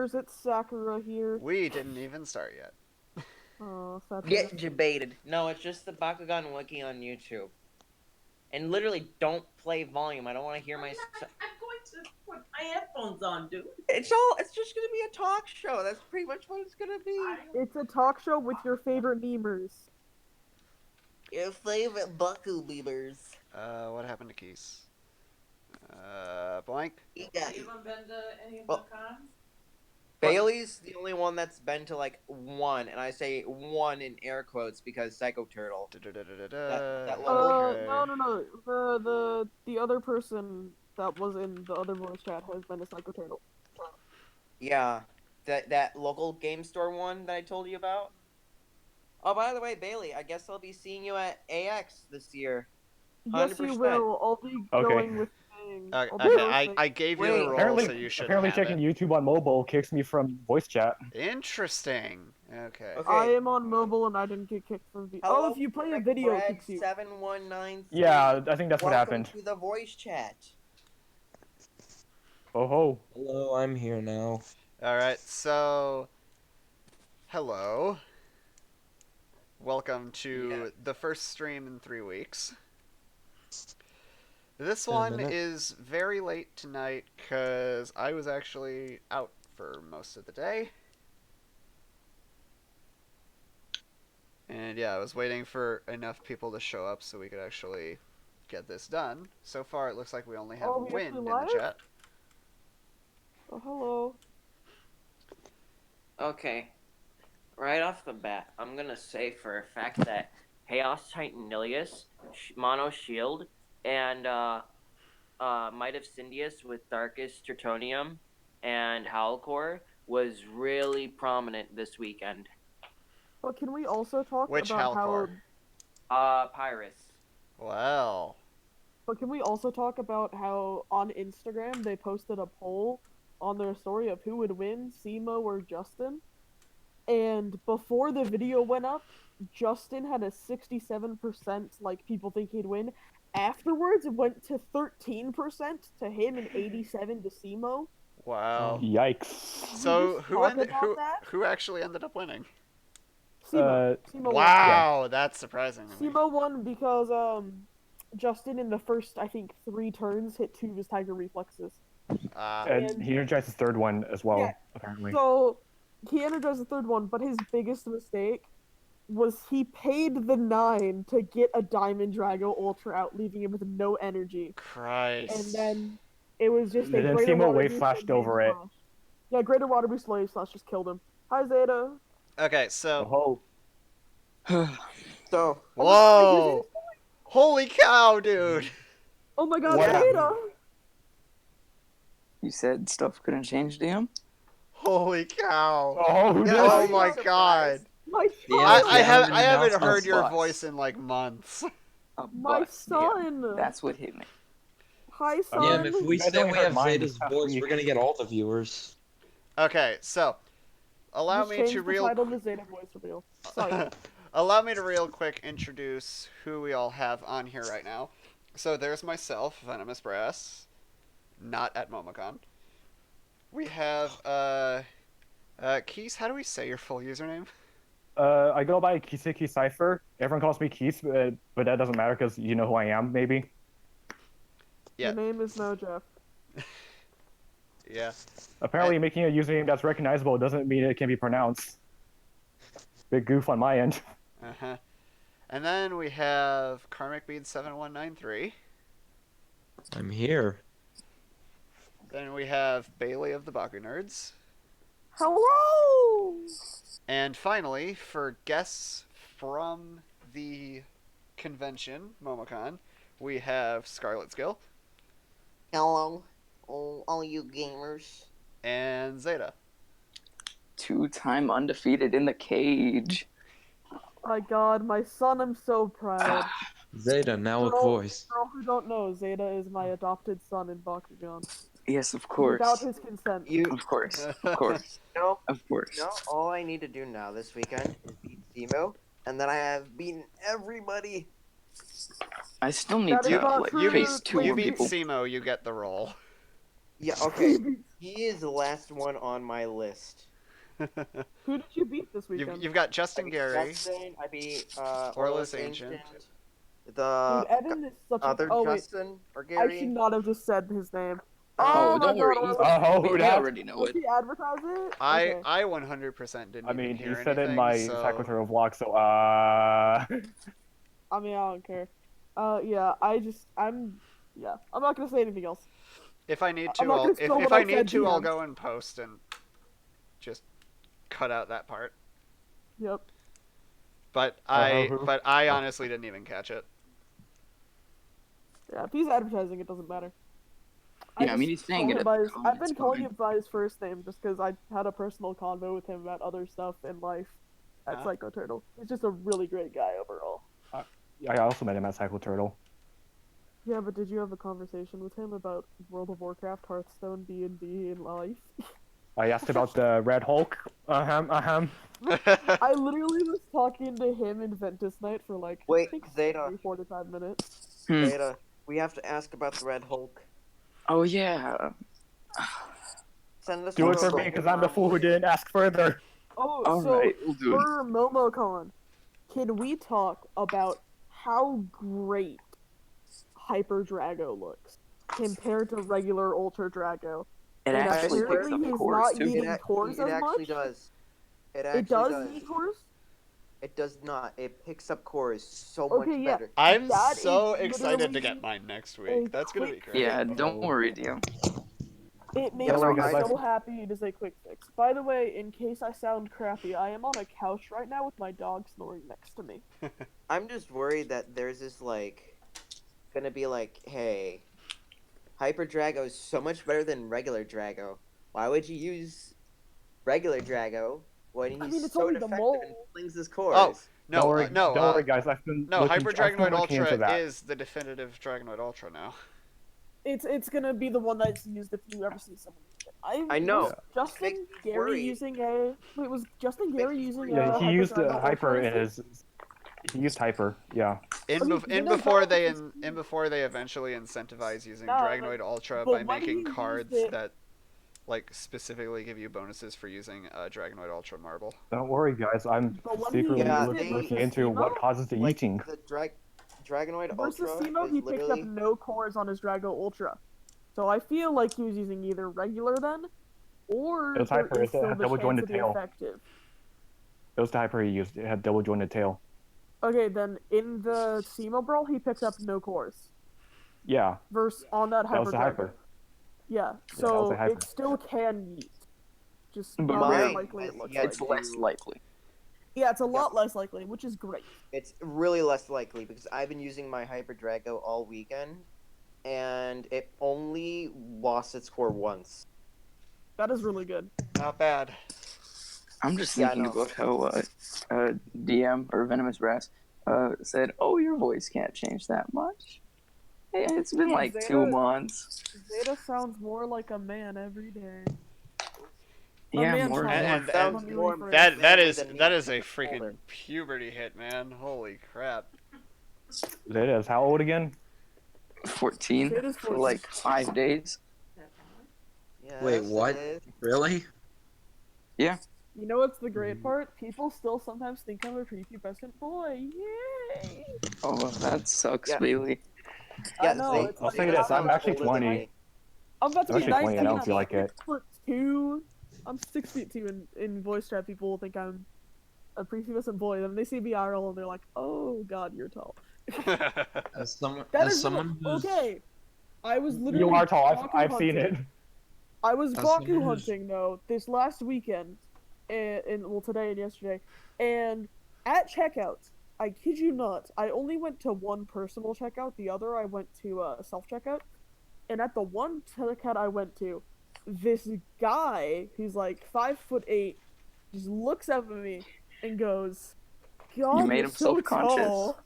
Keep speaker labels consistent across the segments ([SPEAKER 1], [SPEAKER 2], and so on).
[SPEAKER 1] gamers, it's Sakura here.
[SPEAKER 2] We didn't even start yet.
[SPEAKER 1] Oh, sad.
[SPEAKER 3] Get debated. No, it's just the Bakugan Wiki on YouTube. And literally, don't play volume. I don't want to hear my.
[SPEAKER 4] I'm going to put my headphones on, dude.
[SPEAKER 3] It's just gonna be a talk show. That's pretty much what it's gonna be.
[SPEAKER 1] It's a talk show with your favorite memers.
[SPEAKER 3] Your favorite Baku beavers.
[SPEAKER 2] What happened to Keys? Blank?
[SPEAKER 3] Yeah.
[SPEAKER 4] You haven't been to any of the cons?
[SPEAKER 3] Bailey's the only one that's been to like one, and I say one in air quotes because Psycho Turtle. That
[SPEAKER 2] Okay.
[SPEAKER 1] No. The other person that was in the other voice chat has been a Psycho Turtle.
[SPEAKER 3] Yeah, that local game store one that I told you about. Oh, by the way, Bailey, I guess I'll be seeing you at AX this year. 100%.
[SPEAKER 1] Yes, you will. I'll be going with things.
[SPEAKER 2] Okay, I gave you the role, so you should
[SPEAKER 5] apparently checking YouTube on mobile kicks me from voice chat.
[SPEAKER 2] Interesting. Okay.
[SPEAKER 1] I am on mobile and I didn't get kicked from video. Oh, if you play a video, it kicks you.
[SPEAKER 3] 7193.
[SPEAKER 5] Yeah, I think that's what happened.
[SPEAKER 3] Welcome to the voice chat.
[SPEAKER 5] Oh ho.
[SPEAKER 6] Hello, I'm here now.
[SPEAKER 2] Alright, so... Hello. Welcome to the first stream in 3 weeks. This one is very late tonight because I was actually out for most of the day. And yeah, I was waiting for enough people to show up so we could actually get this done. So far, it looks like we only have Wind in the chat.
[SPEAKER 1] Oh, hello.
[SPEAKER 3] Okay. Right off the bat, I'm gonna say for a fact that Chaos Titan Nilius, Mono Shield, and Might of Syndius with Darkest Tertonium and Howlcore was really prominent this weekend.
[SPEAKER 1] But can we also talk
[SPEAKER 2] Which
[SPEAKER 1] about
[SPEAKER 2] Howlcore?
[SPEAKER 1] how...
[SPEAKER 3] Pyrus.
[SPEAKER 2] Well...
[SPEAKER 1] But can we also talk about how on Instagram they posted a poll on their story of who would win, Simo or Justin? And before the video went up, Justin had a 67% like people think he'd win. Afterwards, it went to 13% to him and 87% to Simo.
[SPEAKER 2] Wow.
[SPEAKER 5] Yikes.
[SPEAKER 2] So who actually ended up winning?
[SPEAKER 1] Simo. Simo
[SPEAKER 2] wow, won. That's surprising to me.
[SPEAKER 1] Simo won because Justin in the first, I think, 3 turns hit 2 of his Tiger Reflexes.
[SPEAKER 5] And he energized the third one as well, apparently.
[SPEAKER 1] So he energized the third one, but his biggest mistake was he paid the 9 to get a Diamond Drago Ultra out, leaving him with no energy.
[SPEAKER 2] Christ.
[SPEAKER 1] And then it was just
[SPEAKER 5] and then Simo wave flashed over it.
[SPEAKER 1] Yeah, Greater Water Boost Wave Slash just killed him. Hi, Zeta.
[SPEAKER 2] Okay, so...
[SPEAKER 3] So...
[SPEAKER 2] Whoa! Holy cow, dude!
[SPEAKER 1] Oh my god, Zeta!
[SPEAKER 7] You said stuff couldn't change, DM?
[SPEAKER 2] Holy cow!
[SPEAKER 5] Oh
[SPEAKER 2] my god! I haven't heard your voice in like months.
[SPEAKER 1] My son!
[SPEAKER 7] Yeah, that's what hit me.
[SPEAKER 1] Hi, son!
[SPEAKER 6] Yeah, if we say we have Zeta's voice, we're gonna get all the viewers.
[SPEAKER 2] Okay, so allow me to allow me to real quick introduce who we all have on here right now. So there's myself, Venomous Brass, not at Momocon. We have Keith. How do we say your full username?
[SPEAKER 5] I go by Kiseki Cypher. Everyone calls me Keith, but that doesn't matter because you know who I am, maybe.
[SPEAKER 1] Yeah. Your name is no Jeff.
[SPEAKER 2] Yeah.
[SPEAKER 5] Apparently, making a username that's recognizable doesn't mean it can be pronounced. Big goof on my end.
[SPEAKER 2] Uh-huh. And then we have Karmic Bead 7193.
[SPEAKER 6] I'm here.
[SPEAKER 2] Then we have Bailey of the Baku Nerds.
[SPEAKER 1] Hello!
[SPEAKER 2] And finally, for guests from the convention, Momocon, we have Scarlet Skill.
[SPEAKER 3] Hello, all you gamers.
[SPEAKER 2] And Zeta.
[SPEAKER 7] 2-time undefeated in the cage.
[SPEAKER 1] My god, my son, I'm so proud.
[SPEAKER 6] Zeta, now with voice.
[SPEAKER 1] For all who don't know, Zeta is my adopted son in Bakugan.
[SPEAKER 7] Yes, of course.
[SPEAKER 1] Without his consent.
[SPEAKER 7] Of course. Of course.
[SPEAKER 3] No.
[SPEAKER 7] Of course.
[SPEAKER 3] No, all I need to do now this weekend is beat Simo, and then I have beaten everybody.
[SPEAKER 7] I still need to face 2
[SPEAKER 2] you beat
[SPEAKER 7] people.
[SPEAKER 2] Simo, you get the role.
[SPEAKER 8] Yeah, okay. He is the last one on my list.
[SPEAKER 1] Who did you beat this weekend?
[SPEAKER 2] You've got Justin Gary,
[SPEAKER 8] Justin, I beat
[SPEAKER 2] Orless Ancient.
[SPEAKER 8] The
[SPEAKER 1] Dude, Evan is such a.
[SPEAKER 8] other
[SPEAKER 1] Oh wait,
[SPEAKER 8] Justin or
[SPEAKER 1] I
[SPEAKER 8] Gary.
[SPEAKER 1] should not have just said his name.
[SPEAKER 7] Oh,
[SPEAKER 1] Oh my
[SPEAKER 7] don't worry.
[SPEAKER 1] god,
[SPEAKER 5] Oh,
[SPEAKER 7] We
[SPEAKER 5] that?
[SPEAKER 7] already know
[SPEAKER 1] does
[SPEAKER 7] it.
[SPEAKER 1] he advertise it?
[SPEAKER 2] I
[SPEAKER 1] Okay.
[SPEAKER 2] I 100% didn't
[SPEAKER 5] I mean,
[SPEAKER 2] even
[SPEAKER 5] he
[SPEAKER 2] hear
[SPEAKER 5] said it in
[SPEAKER 2] anything,
[SPEAKER 5] my
[SPEAKER 2] so...
[SPEAKER 5] Saboteur vlog, so
[SPEAKER 1] I mean, I don't care. Yeah, I'm not gonna say anything else.
[SPEAKER 2] If I need
[SPEAKER 1] I'm
[SPEAKER 2] to,
[SPEAKER 1] not
[SPEAKER 2] I'll
[SPEAKER 1] gonna spill
[SPEAKER 2] if
[SPEAKER 1] what
[SPEAKER 2] I
[SPEAKER 1] I
[SPEAKER 2] need
[SPEAKER 1] said
[SPEAKER 2] to, I'll
[SPEAKER 1] DM.
[SPEAKER 2] go and post and just cut out that part.
[SPEAKER 1] Yep.
[SPEAKER 2] But I honestly didn't even catch it.
[SPEAKER 1] Yeah, if he's advertising, it doesn't matter.
[SPEAKER 7] Yeah, I mean, he's saying it at the time,
[SPEAKER 1] I've been
[SPEAKER 7] it's
[SPEAKER 1] calling
[SPEAKER 7] fine.
[SPEAKER 1] him by his first name just because I had a personal convo with him about other stuff in life at
[SPEAKER 2] Huh?
[SPEAKER 1] Psycho Turtle. He's just a really great guy overall.
[SPEAKER 5] I also met him at Cycle Turtle.
[SPEAKER 1] Yeah, but did you have a conversation with him about World of Warcraft, Hearthstone, D&D, and life?
[SPEAKER 5] I asked about the Red Hulk.
[SPEAKER 1] I literally was talking to him in Ventus Night for like,
[SPEAKER 8] Wait,
[SPEAKER 1] I think
[SPEAKER 8] Zeta.
[SPEAKER 1] 45 minutes.
[SPEAKER 8] Zeta, we have to ask about the Red Hulk.
[SPEAKER 7] Oh yeah.
[SPEAKER 8] Send us
[SPEAKER 5] Do
[SPEAKER 8] a
[SPEAKER 5] it for me,
[SPEAKER 8] Hulk
[SPEAKER 5] because I'm the fool who didn't ask further.
[SPEAKER 1] Oh,
[SPEAKER 7] All
[SPEAKER 1] so
[SPEAKER 7] right, we'll do it.
[SPEAKER 1] for Momocon, can we talk about how great Hyper Drago looks compared to regular Ultra Drago?
[SPEAKER 7] It
[SPEAKER 1] And
[SPEAKER 7] actually picks
[SPEAKER 1] apparently
[SPEAKER 7] up
[SPEAKER 1] he's
[SPEAKER 7] cores
[SPEAKER 1] not
[SPEAKER 7] too.
[SPEAKER 1] eating cores
[SPEAKER 8] It
[SPEAKER 1] as
[SPEAKER 8] actually
[SPEAKER 1] much.
[SPEAKER 8] does. It
[SPEAKER 1] It does eat cores?
[SPEAKER 8] It does not. It picks up cores so
[SPEAKER 1] Okay,
[SPEAKER 8] much
[SPEAKER 1] yeah.
[SPEAKER 8] better.
[SPEAKER 2] I'm
[SPEAKER 1] That
[SPEAKER 2] so
[SPEAKER 1] is
[SPEAKER 2] excited to
[SPEAKER 1] literally
[SPEAKER 2] get mine next
[SPEAKER 1] a
[SPEAKER 2] week. That's gonna be
[SPEAKER 1] quick
[SPEAKER 2] great.
[SPEAKER 7] Yeah, don't worry, DM.
[SPEAKER 1] It makes
[SPEAKER 5] Don't worry,
[SPEAKER 1] me
[SPEAKER 5] guys,
[SPEAKER 1] so happy it is a quick fix. By the way, in case I sound crappy, I am on a couch right now with my dog snoring next to me.
[SPEAKER 8] I'm just worried that there's this gonna be like, hey, Hyper Drago is so much better than regular Drago. Why would you use regular Drago when he's
[SPEAKER 1] I mean, it's
[SPEAKER 8] so
[SPEAKER 1] only the
[SPEAKER 8] ineffective
[SPEAKER 1] mole.
[SPEAKER 8] and flings his cores?
[SPEAKER 2] Oh, no,
[SPEAKER 5] Don't worry,
[SPEAKER 2] no,
[SPEAKER 5] don't worry, guys. I've been
[SPEAKER 2] no. Hyper
[SPEAKER 5] I've been
[SPEAKER 2] Dragonoid
[SPEAKER 5] looking into
[SPEAKER 2] Ultra
[SPEAKER 5] that.
[SPEAKER 2] is the definitive Dragonoid Ultra now.
[SPEAKER 1] It's gonna be the one that's used if you ever see someone use it.
[SPEAKER 8] I know.
[SPEAKER 1] Was Justin
[SPEAKER 8] Makes me
[SPEAKER 1] Gary
[SPEAKER 8] worried.
[SPEAKER 1] using a? Wait, was Justin Gary
[SPEAKER 8] Makes me
[SPEAKER 1] using
[SPEAKER 8] worried.
[SPEAKER 1] a?
[SPEAKER 5] Yeah, he used
[SPEAKER 1] Hyper
[SPEAKER 5] Hyper
[SPEAKER 1] Drago
[SPEAKER 5] in
[SPEAKER 1] Ultra?
[SPEAKER 5] his. He used Hyper, yeah.
[SPEAKER 2] Before they eventually incentivize using
[SPEAKER 1] No,
[SPEAKER 2] Dragonoid Ultra
[SPEAKER 1] but
[SPEAKER 2] by
[SPEAKER 1] when
[SPEAKER 2] making
[SPEAKER 1] he used
[SPEAKER 2] cards
[SPEAKER 1] it-
[SPEAKER 2] that like specifically give you bonuses for using Dragonoid Ultra Marble.
[SPEAKER 5] Don't worry, guys. I'm
[SPEAKER 1] But when he
[SPEAKER 5] secretly
[SPEAKER 1] used
[SPEAKER 8] it
[SPEAKER 5] looking
[SPEAKER 1] versus
[SPEAKER 5] into what
[SPEAKER 1] Simo,
[SPEAKER 5] causes the eating.
[SPEAKER 8] The Dragonoid
[SPEAKER 1] versus
[SPEAKER 8] Ultra
[SPEAKER 1] Simo,
[SPEAKER 8] is
[SPEAKER 1] he picked up
[SPEAKER 8] literally
[SPEAKER 1] no cores on his Drago Ultra. So I feel like he was using either regular then, or
[SPEAKER 5] It was
[SPEAKER 1] there
[SPEAKER 5] Hyper,
[SPEAKER 1] is
[SPEAKER 5] it
[SPEAKER 1] still
[SPEAKER 5] had
[SPEAKER 1] the
[SPEAKER 5] double
[SPEAKER 1] chance
[SPEAKER 5] jointed
[SPEAKER 1] to be
[SPEAKER 5] tail.
[SPEAKER 1] effective.
[SPEAKER 5] It was the Hyper he used. It had double jointed tail.
[SPEAKER 1] Okay, then in the Simo Brawl, he picked up no cores.
[SPEAKER 5] Yeah,
[SPEAKER 1] Versus on that
[SPEAKER 5] that
[SPEAKER 1] Hyper
[SPEAKER 5] was the
[SPEAKER 1] Drago.
[SPEAKER 5] Hyper.
[SPEAKER 1] Yeah,
[SPEAKER 5] that was
[SPEAKER 1] so
[SPEAKER 5] a Hyper.
[SPEAKER 1] it still can yeet. Just
[SPEAKER 7] But
[SPEAKER 1] not as
[SPEAKER 8] mine
[SPEAKER 1] likely it
[SPEAKER 8] has
[SPEAKER 1] looks
[SPEAKER 8] yet
[SPEAKER 1] like.
[SPEAKER 7] It's less likely.
[SPEAKER 1] Yeah, it's a lot less likely, which is great.
[SPEAKER 8] it's really less likely because I've been using my Hyper Drago all weekend, and it only lost its core once.
[SPEAKER 1] That is really good.
[SPEAKER 2] Not bad.
[SPEAKER 7] I'm just
[SPEAKER 8] Yeah, I
[SPEAKER 7] thinking
[SPEAKER 8] know.
[SPEAKER 7] about how DM or Venomous Brass said, "Oh, your voice can't change that much." Hey, it's been like
[SPEAKER 1] Zeta-
[SPEAKER 7] 2 months.
[SPEAKER 1] Zeta sounds more like a man every day.
[SPEAKER 7] Yeah,
[SPEAKER 1] man
[SPEAKER 7] more.
[SPEAKER 1] child.
[SPEAKER 2] And
[SPEAKER 1] Let me rephrase.
[SPEAKER 2] that is
[SPEAKER 8] than me
[SPEAKER 2] that is a
[SPEAKER 8] being
[SPEAKER 2] freaking
[SPEAKER 8] older.
[SPEAKER 2] puberty hit, man. Holy crap.
[SPEAKER 5] It is. How old again?
[SPEAKER 7] 14
[SPEAKER 1] Zeta's
[SPEAKER 7] for
[SPEAKER 1] 14.
[SPEAKER 7] like 5 days.
[SPEAKER 8] Yes,
[SPEAKER 6] Wait,
[SPEAKER 8] it
[SPEAKER 6] what?
[SPEAKER 8] is.
[SPEAKER 6] Really?
[SPEAKER 1] You know what's the great part? People still sometimes think I'm a prepubescent boy. Yay!
[SPEAKER 7] Oh, that sucks,
[SPEAKER 8] Yeah.
[SPEAKER 7] Bailey.
[SPEAKER 1] I know. It's
[SPEAKER 5] I'll
[SPEAKER 1] like,
[SPEAKER 5] say this, I'm
[SPEAKER 8] sounds
[SPEAKER 5] actually
[SPEAKER 8] older than
[SPEAKER 5] 20.
[SPEAKER 8] me.
[SPEAKER 1] I'm about to
[SPEAKER 5] I'm
[SPEAKER 1] be
[SPEAKER 5] actually
[SPEAKER 1] 19.
[SPEAKER 5] 20, I don't
[SPEAKER 1] I'm
[SPEAKER 5] feel like it.
[SPEAKER 1] 6'2". I'm 6'2", in voice chat. People will think I'm a prepubescent boy. Then they see me IRL and they're like, "Oh God, you're tall."
[SPEAKER 6] As someone,
[SPEAKER 1] That
[SPEAKER 6] as
[SPEAKER 1] is
[SPEAKER 6] someone who's
[SPEAKER 1] okay. I was literally.
[SPEAKER 5] You are tall.
[SPEAKER 1] Baku
[SPEAKER 5] I've seen
[SPEAKER 1] hunting.
[SPEAKER 5] it.
[SPEAKER 1] I was
[SPEAKER 6] As
[SPEAKER 1] Baku
[SPEAKER 6] someone who's-
[SPEAKER 1] hunting though this last weekend, and well today and yesterday, and at checkout, I kid you not, I only went to one personal checkout. The other I went to self checkout, and at the one checkout I went to, this guy who's like 5'8" just looks up at me and goes, "God,
[SPEAKER 7] You made
[SPEAKER 1] you're
[SPEAKER 7] him
[SPEAKER 1] so
[SPEAKER 7] self-conscious.
[SPEAKER 1] tall."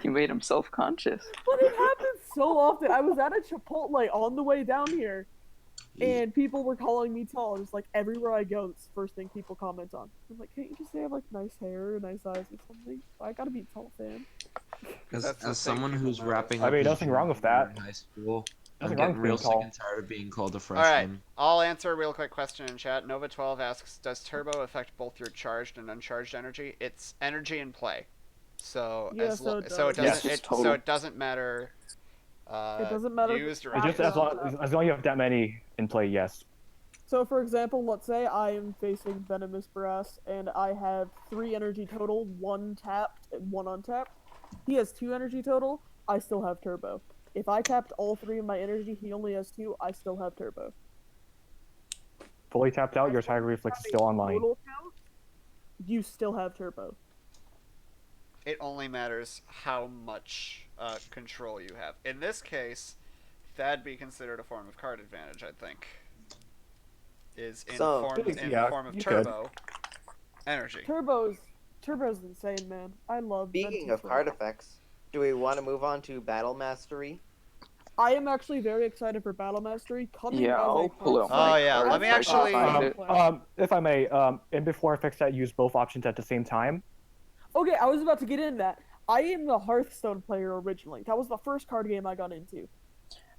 [SPEAKER 7] You made him self-conscious.
[SPEAKER 1] But it happens so often. I was at a Chipotle on the way down here, and people were calling me tall. Just like everywhere I go, it's the first thing people comment on. I'm like, can't you just say I have like nice hair or nice eyes or something? I gotta be tall, fam.
[SPEAKER 6] as
[SPEAKER 2] That's the thing
[SPEAKER 6] someone
[SPEAKER 2] people
[SPEAKER 6] who's
[SPEAKER 2] notice.
[SPEAKER 6] wrapping
[SPEAKER 5] I
[SPEAKER 6] up
[SPEAKER 5] mean,
[SPEAKER 6] his
[SPEAKER 5] nothing wrong with
[SPEAKER 6] junior year
[SPEAKER 5] that.
[SPEAKER 6] in high school,
[SPEAKER 5] Nothing
[SPEAKER 6] I'm
[SPEAKER 5] wrong
[SPEAKER 6] getting
[SPEAKER 5] with being
[SPEAKER 6] real sick
[SPEAKER 5] tall.
[SPEAKER 6] and tired of being called a
[SPEAKER 2] All right,
[SPEAKER 6] freshman.
[SPEAKER 2] I'll answer a real quick question in chat. Nova12 asks, does turbo affect both your charged and uncharged energy? It's energy in play. So
[SPEAKER 1] Yeah, so it
[SPEAKER 2] so it
[SPEAKER 1] does.
[SPEAKER 7] Yeah,
[SPEAKER 2] doesn't
[SPEAKER 7] it's just
[SPEAKER 2] so
[SPEAKER 7] total.
[SPEAKER 2] it doesn't matter
[SPEAKER 1] It doesn't matter if
[SPEAKER 2] used or
[SPEAKER 5] It's just
[SPEAKER 1] tapped or
[SPEAKER 2] unused.
[SPEAKER 1] untapped.
[SPEAKER 5] as long as you have that many in play, yes.
[SPEAKER 1] So, for example, let's say I am facing Venomous Brass and I have 3 energy total, 1 tapped and 1 untapped. He has 2 energy total, I still have turbo. If I tapped all 3 of my energy, he only has 2, I still have turbo.
[SPEAKER 5] Fully tapped out, your
[SPEAKER 1] As long
[SPEAKER 5] Tiger
[SPEAKER 1] as you
[SPEAKER 5] Reflex is
[SPEAKER 1] have
[SPEAKER 5] still
[SPEAKER 1] a
[SPEAKER 5] online.
[SPEAKER 1] total count, you still have turbo.
[SPEAKER 2] It only matters how much control you have. In this case, that'd be considered a form of card advantage, I think. Is in
[SPEAKER 8] So-
[SPEAKER 2] the form of
[SPEAKER 5] you
[SPEAKER 2] turbo energy.
[SPEAKER 1] Turbo's insane, man. I love
[SPEAKER 8] Speaking
[SPEAKER 1] Ventus
[SPEAKER 8] of card
[SPEAKER 1] Turbo.
[SPEAKER 8] effects, do we want to move on to Battle Mastery?
[SPEAKER 1] I am actually very excited for Battle Mastery coming
[SPEAKER 7] Yeah,
[SPEAKER 1] as
[SPEAKER 7] I'll
[SPEAKER 1] a
[SPEAKER 7] pull out
[SPEAKER 2] Oh,
[SPEAKER 7] my
[SPEAKER 2] yeah,
[SPEAKER 7] card
[SPEAKER 2] let me
[SPEAKER 7] if I can
[SPEAKER 2] actually-
[SPEAKER 7] find it.
[SPEAKER 5] If I may, and before I fix that, use both options at the same time.
[SPEAKER 1] Okay, I was about to get into that. I am the Hearthstone player originally. That was the first card game I got into.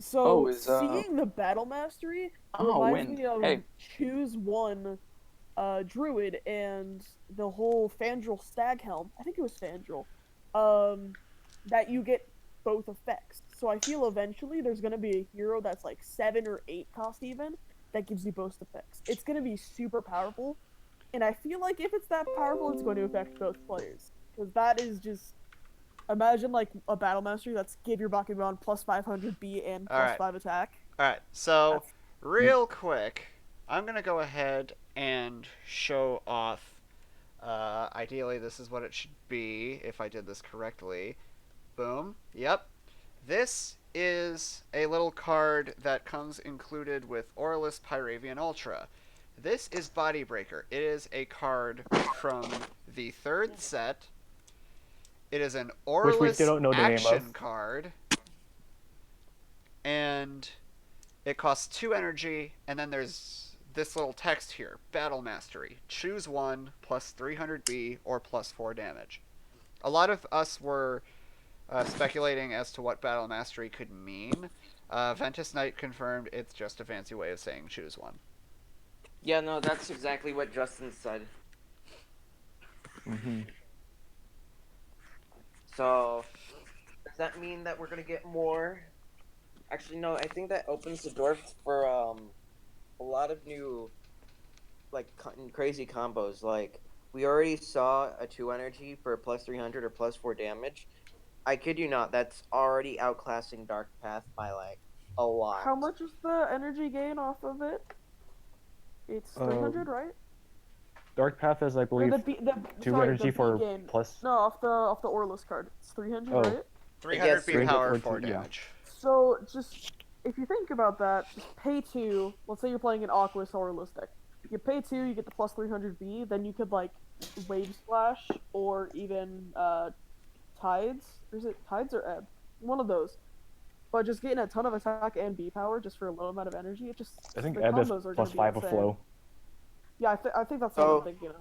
[SPEAKER 1] So seeing the Battle Mastery reminds me of
[SPEAKER 7] Hey.
[SPEAKER 1] choose one druid and the whole Fandral Stag Helm. I think it was Fandral. That you get both effects. So I feel eventually there's gonna be a hero that's like 7 or 8 cost even that gives you both effects. It's gonna be super powerful. And I feel like if it's that powerful, it's going to affect both players. Because that is just. Imagine like a Battle Mastery that's give your Bakugan plus 500 B and plus
[SPEAKER 2] Alright.
[SPEAKER 1] 5 attack.
[SPEAKER 2] Alright, so
[SPEAKER 1] That's-
[SPEAKER 2] real quick, I'm going to go ahead and show off. Ideally, this is what it should be if I did this correctly. Boom. Yep. This is a little card that comes included with Aurelus Pyravian Ultra. This is Body Breaker. It is a card from the 3rd set. It is an
[SPEAKER 5] Which we still
[SPEAKER 2] Aurelus
[SPEAKER 5] don't know the name
[SPEAKER 2] action
[SPEAKER 5] of.
[SPEAKER 2] card. And it costs 2 energy, and then there's this little text here. Battle Mastery. Choose one, plus 300B, or plus 4 damage. A lot of us were speculating as to what Battle Mastery could mean. Ventus Knight confirmed it's just a fancy way of saying choose one.
[SPEAKER 3] Yeah, no, that's exactly what Justin said.
[SPEAKER 5] Mm-hmm.
[SPEAKER 3] So, does that mean that we're gonna get more? Actually, no. I think that opens the door for a lot of new, like crazy combos. Like we already saw a 2 energy for plus 300 or plus 4 damage. I kid you not, that's already outclassing Dark Path by like a lot.
[SPEAKER 1] How much is the energy gain off of it? It's 300, right?
[SPEAKER 5] Dark Path is, I
[SPEAKER 1] Or
[SPEAKER 5] believe,
[SPEAKER 1] the
[SPEAKER 5] 2
[SPEAKER 1] sorry,
[SPEAKER 5] energy
[SPEAKER 1] the B
[SPEAKER 5] for
[SPEAKER 1] gain.
[SPEAKER 5] plus.
[SPEAKER 1] No, off the Orlus card. It's 300,
[SPEAKER 5] Oh.
[SPEAKER 1] right?
[SPEAKER 2] 300 B
[SPEAKER 5] 300
[SPEAKER 2] power,
[SPEAKER 5] or
[SPEAKER 2] 4
[SPEAKER 5] two, yeah.
[SPEAKER 2] damage.
[SPEAKER 1] So just if you think about that, just pay 2. Let's say you're playing an Aquas Orlus deck. You pay 2, you get the plus 300B. Then you could like Wave Splash or even Tides. Or is it Tides or Ebb? One of those. But just getting a ton of attack and B power just for a low amount of energy, it just
[SPEAKER 5] I think
[SPEAKER 1] the
[SPEAKER 5] Ebb is
[SPEAKER 1] combos are
[SPEAKER 5] plus
[SPEAKER 1] gonna be
[SPEAKER 5] 5 of
[SPEAKER 1] insane.
[SPEAKER 5] flow.
[SPEAKER 1] Yeah, I think that's what
[SPEAKER 8] So-
[SPEAKER 1] I'm thinking of.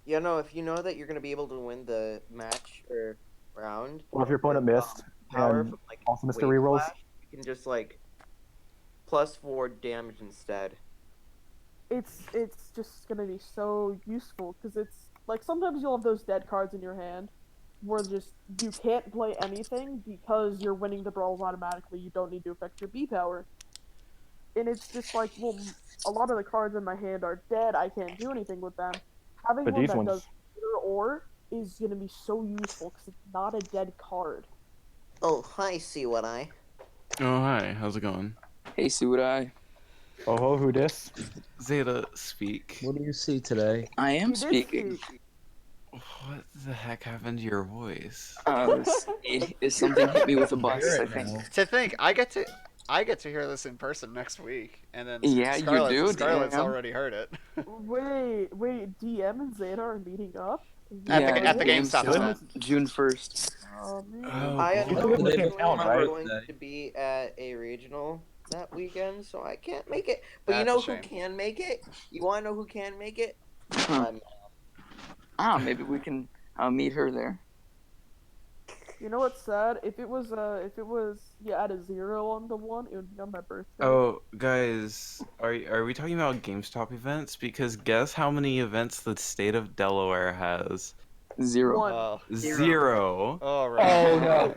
[SPEAKER 8] Yeah, no, if you know that you're going to be able to win the match or round,
[SPEAKER 5] Or if your opponent
[SPEAKER 8] with,
[SPEAKER 5] missed,
[SPEAKER 8] power
[SPEAKER 5] and
[SPEAKER 8] from like
[SPEAKER 5] also missed the
[SPEAKER 8] Wave
[SPEAKER 5] rerolls.
[SPEAKER 8] Splash, you can just like plus 4 damage instead.
[SPEAKER 1] It's just gonna be so useful because it's like sometimes you'll have those dead cards in your hand where just you can't play anything because you're winning the brawls automatically. You don't need to affect your B power, and it's just like, well, a lot of the cards in my hand are dead. I can't do anything with them. Having
[SPEAKER 5] But
[SPEAKER 1] one
[SPEAKER 5] these
[SPEAKER 1] that
[SPEAKER 5] ones,
[SPEAKER 1] does either or is gonna be so useful because it's not a dead card.
[SPEAKER 8] Oh, hi, see what I.
[SPEAKER 9] Oh, hi. How's it going?
[SPEAKER 7] Hey, see what I?
[SPEAKER 5] oh, who dis?
[SPEAKER 9] Zeta, speak.
[SPEAKER 6] What do you see today?
[SPEAKER 7] I am
[SPEAKER 1] You did
[SPEAKER 7] speaking.
[SPEAKER 1] speak.
[SPEAKER 9] What the heck happened to your voice?
[SPEAKER 7] It's something hit me with a bus, I think.
[SPEAKER 2] To think, I get to hear this in person next week, and then
[SPEAKER 7] Yeah, you do,
[SPEAKER 2] Scarlett's
[SPEAKER 7] DM.
[SPEAKER 2] already heard it.
[SPEAKER 1] Wait, DM and Zeta are meeting up?
[SPEAKER 2] At the
[SPEAKER 7] game's
[SPEAKER 2] GameStop event.
[SPEAKER 7] June 1st.
[SPEAKER 1] Oh man.
[SPEAKER 9] Oh,
[SPEAKER 8] I
[SPEAKER 9] boy.
[SPEAKER 5] live in the same
[SPEAKER 8] unfortunately
[SPEAKER 5] town,
[SPEAKER 8] am
[SPEAKER 5] right?
[SPEAKER 8] going to be at a regional that weekend, so I can't make it. But you
[SPEAKER 2] That's a
[SPEAKER 8] know who
[SPEAKER 2] shame.
[SPEAKER 8] can make it? You want to know who can make it?
[SPEAKER 7] Huh. Maybe we can meet her there.
[SPEAKER 1] You know what's sad? If it was you add a 0 on the 1, it would be on my birthday.
[SPEAKER 9] Oh, guys, are we talking about GameStop events? Because guess how many events the state of Delaware has?
[SPEAKER 7] 0.
[SPEAKER 1] 1.
[SPEAKER 2] Oh.
[SPEAKER 9] 0.
[SPEAKER 2] Oh, right.
[SPEAKER 5] Oh no.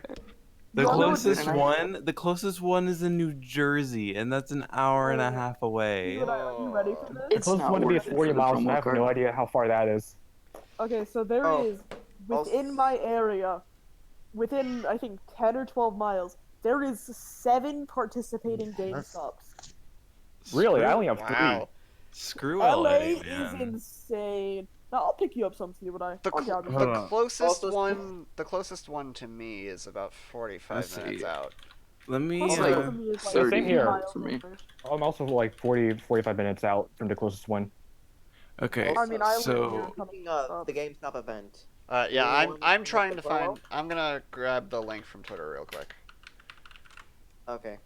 [SPEAKER 9] The
[SPEAKER 1] You wanna know
[SPEAKER 9] closest
[SPEAKER 7] what-
[SPEAKER 9] the closest one is in New Jersey, and that's an hour and a half away.
[SPEAKER 1] Are you ready for this?
[SPEAKER 5] The
[SPEAKER 7] It's
[SPEAKER 5] closest
[SPEAKER 7] not
[SPEAKER 5] one to me is
[SPEAKER 7] worth it
[SPEAKER 5] 40
[SPEAKER 7] for the
[SPEAKER 5] miles, and
[SPEAKER 7] promo
[SPEAKER 5] I have
[SPEAKER 7] card.
[SPEAKER 5] no idea how far that is.
[SPEAKER 1] Okay, so there is within my area, within I think 10 or 12 miles, there is 7 participating GameStops.
[SPEAKER 5] Really? I only have
[SPEAKER 2] Wow.
[SPEAKER 9] Screw
[SPEAKER 1] LA
[SPEAKER 9] LA,
[SPEAKER 1] is
[SPEAKER 9] man.
[SPEAKER 1] insane. Now I'll pick you up some, see what I.
[SPEAKER 2] The,
[SPEAKER 1] I'll
[SPEAKER 2] cl-
[SPEAKER 1] gouge you.
[SPEAKER 2] the
[SPEAKER 9] Hold on.
[SPEAKER 2] closest
[SPEAKER 8] Also-
[SPEAKER 2] one, the closest one to me is about 45
[SPEAKER 9] Let's
[SPEAKER 2] minutes
[SPEAKER 9] see.
[SPEAKER 2] out.
[SPEAKER 9] Let me.
[SPEAKER 1] Closest
[SPEAKER 7] like-
[SPEAKER 1] one to me is like
[SPEAKER 7] Same
[SPEAKER 1] 50
[SPEAKER 5] here.
[SPEAKER 1] miles
[SPEAKER 7] For me.
[SPEAKER 1] away.
[SPEAKER 5] I'm also like 40, 45 minutes out from the closest one.
[SPEAKER 9] Okay.
[SPEAKER 1] I mean, I live
[SPEAKER 9] so
[SPEAKER 1] here.
[SPEAKER 8] Speaking of the GameStop event,
[SPEAKER 2] Yeah,
[SPEAKER 8] Anyone
[SPEAKER 2] I'm
[SPEAKER 8] want
[SPEAKER 2] trying
[SPEAKER 8] the
[SPEAKER 2] to find.
[SPEAKER 8] promo?
[SPEAKER 2] I'm gonna grab the link from Twitter real quick,
[SPEAKER 8] okay.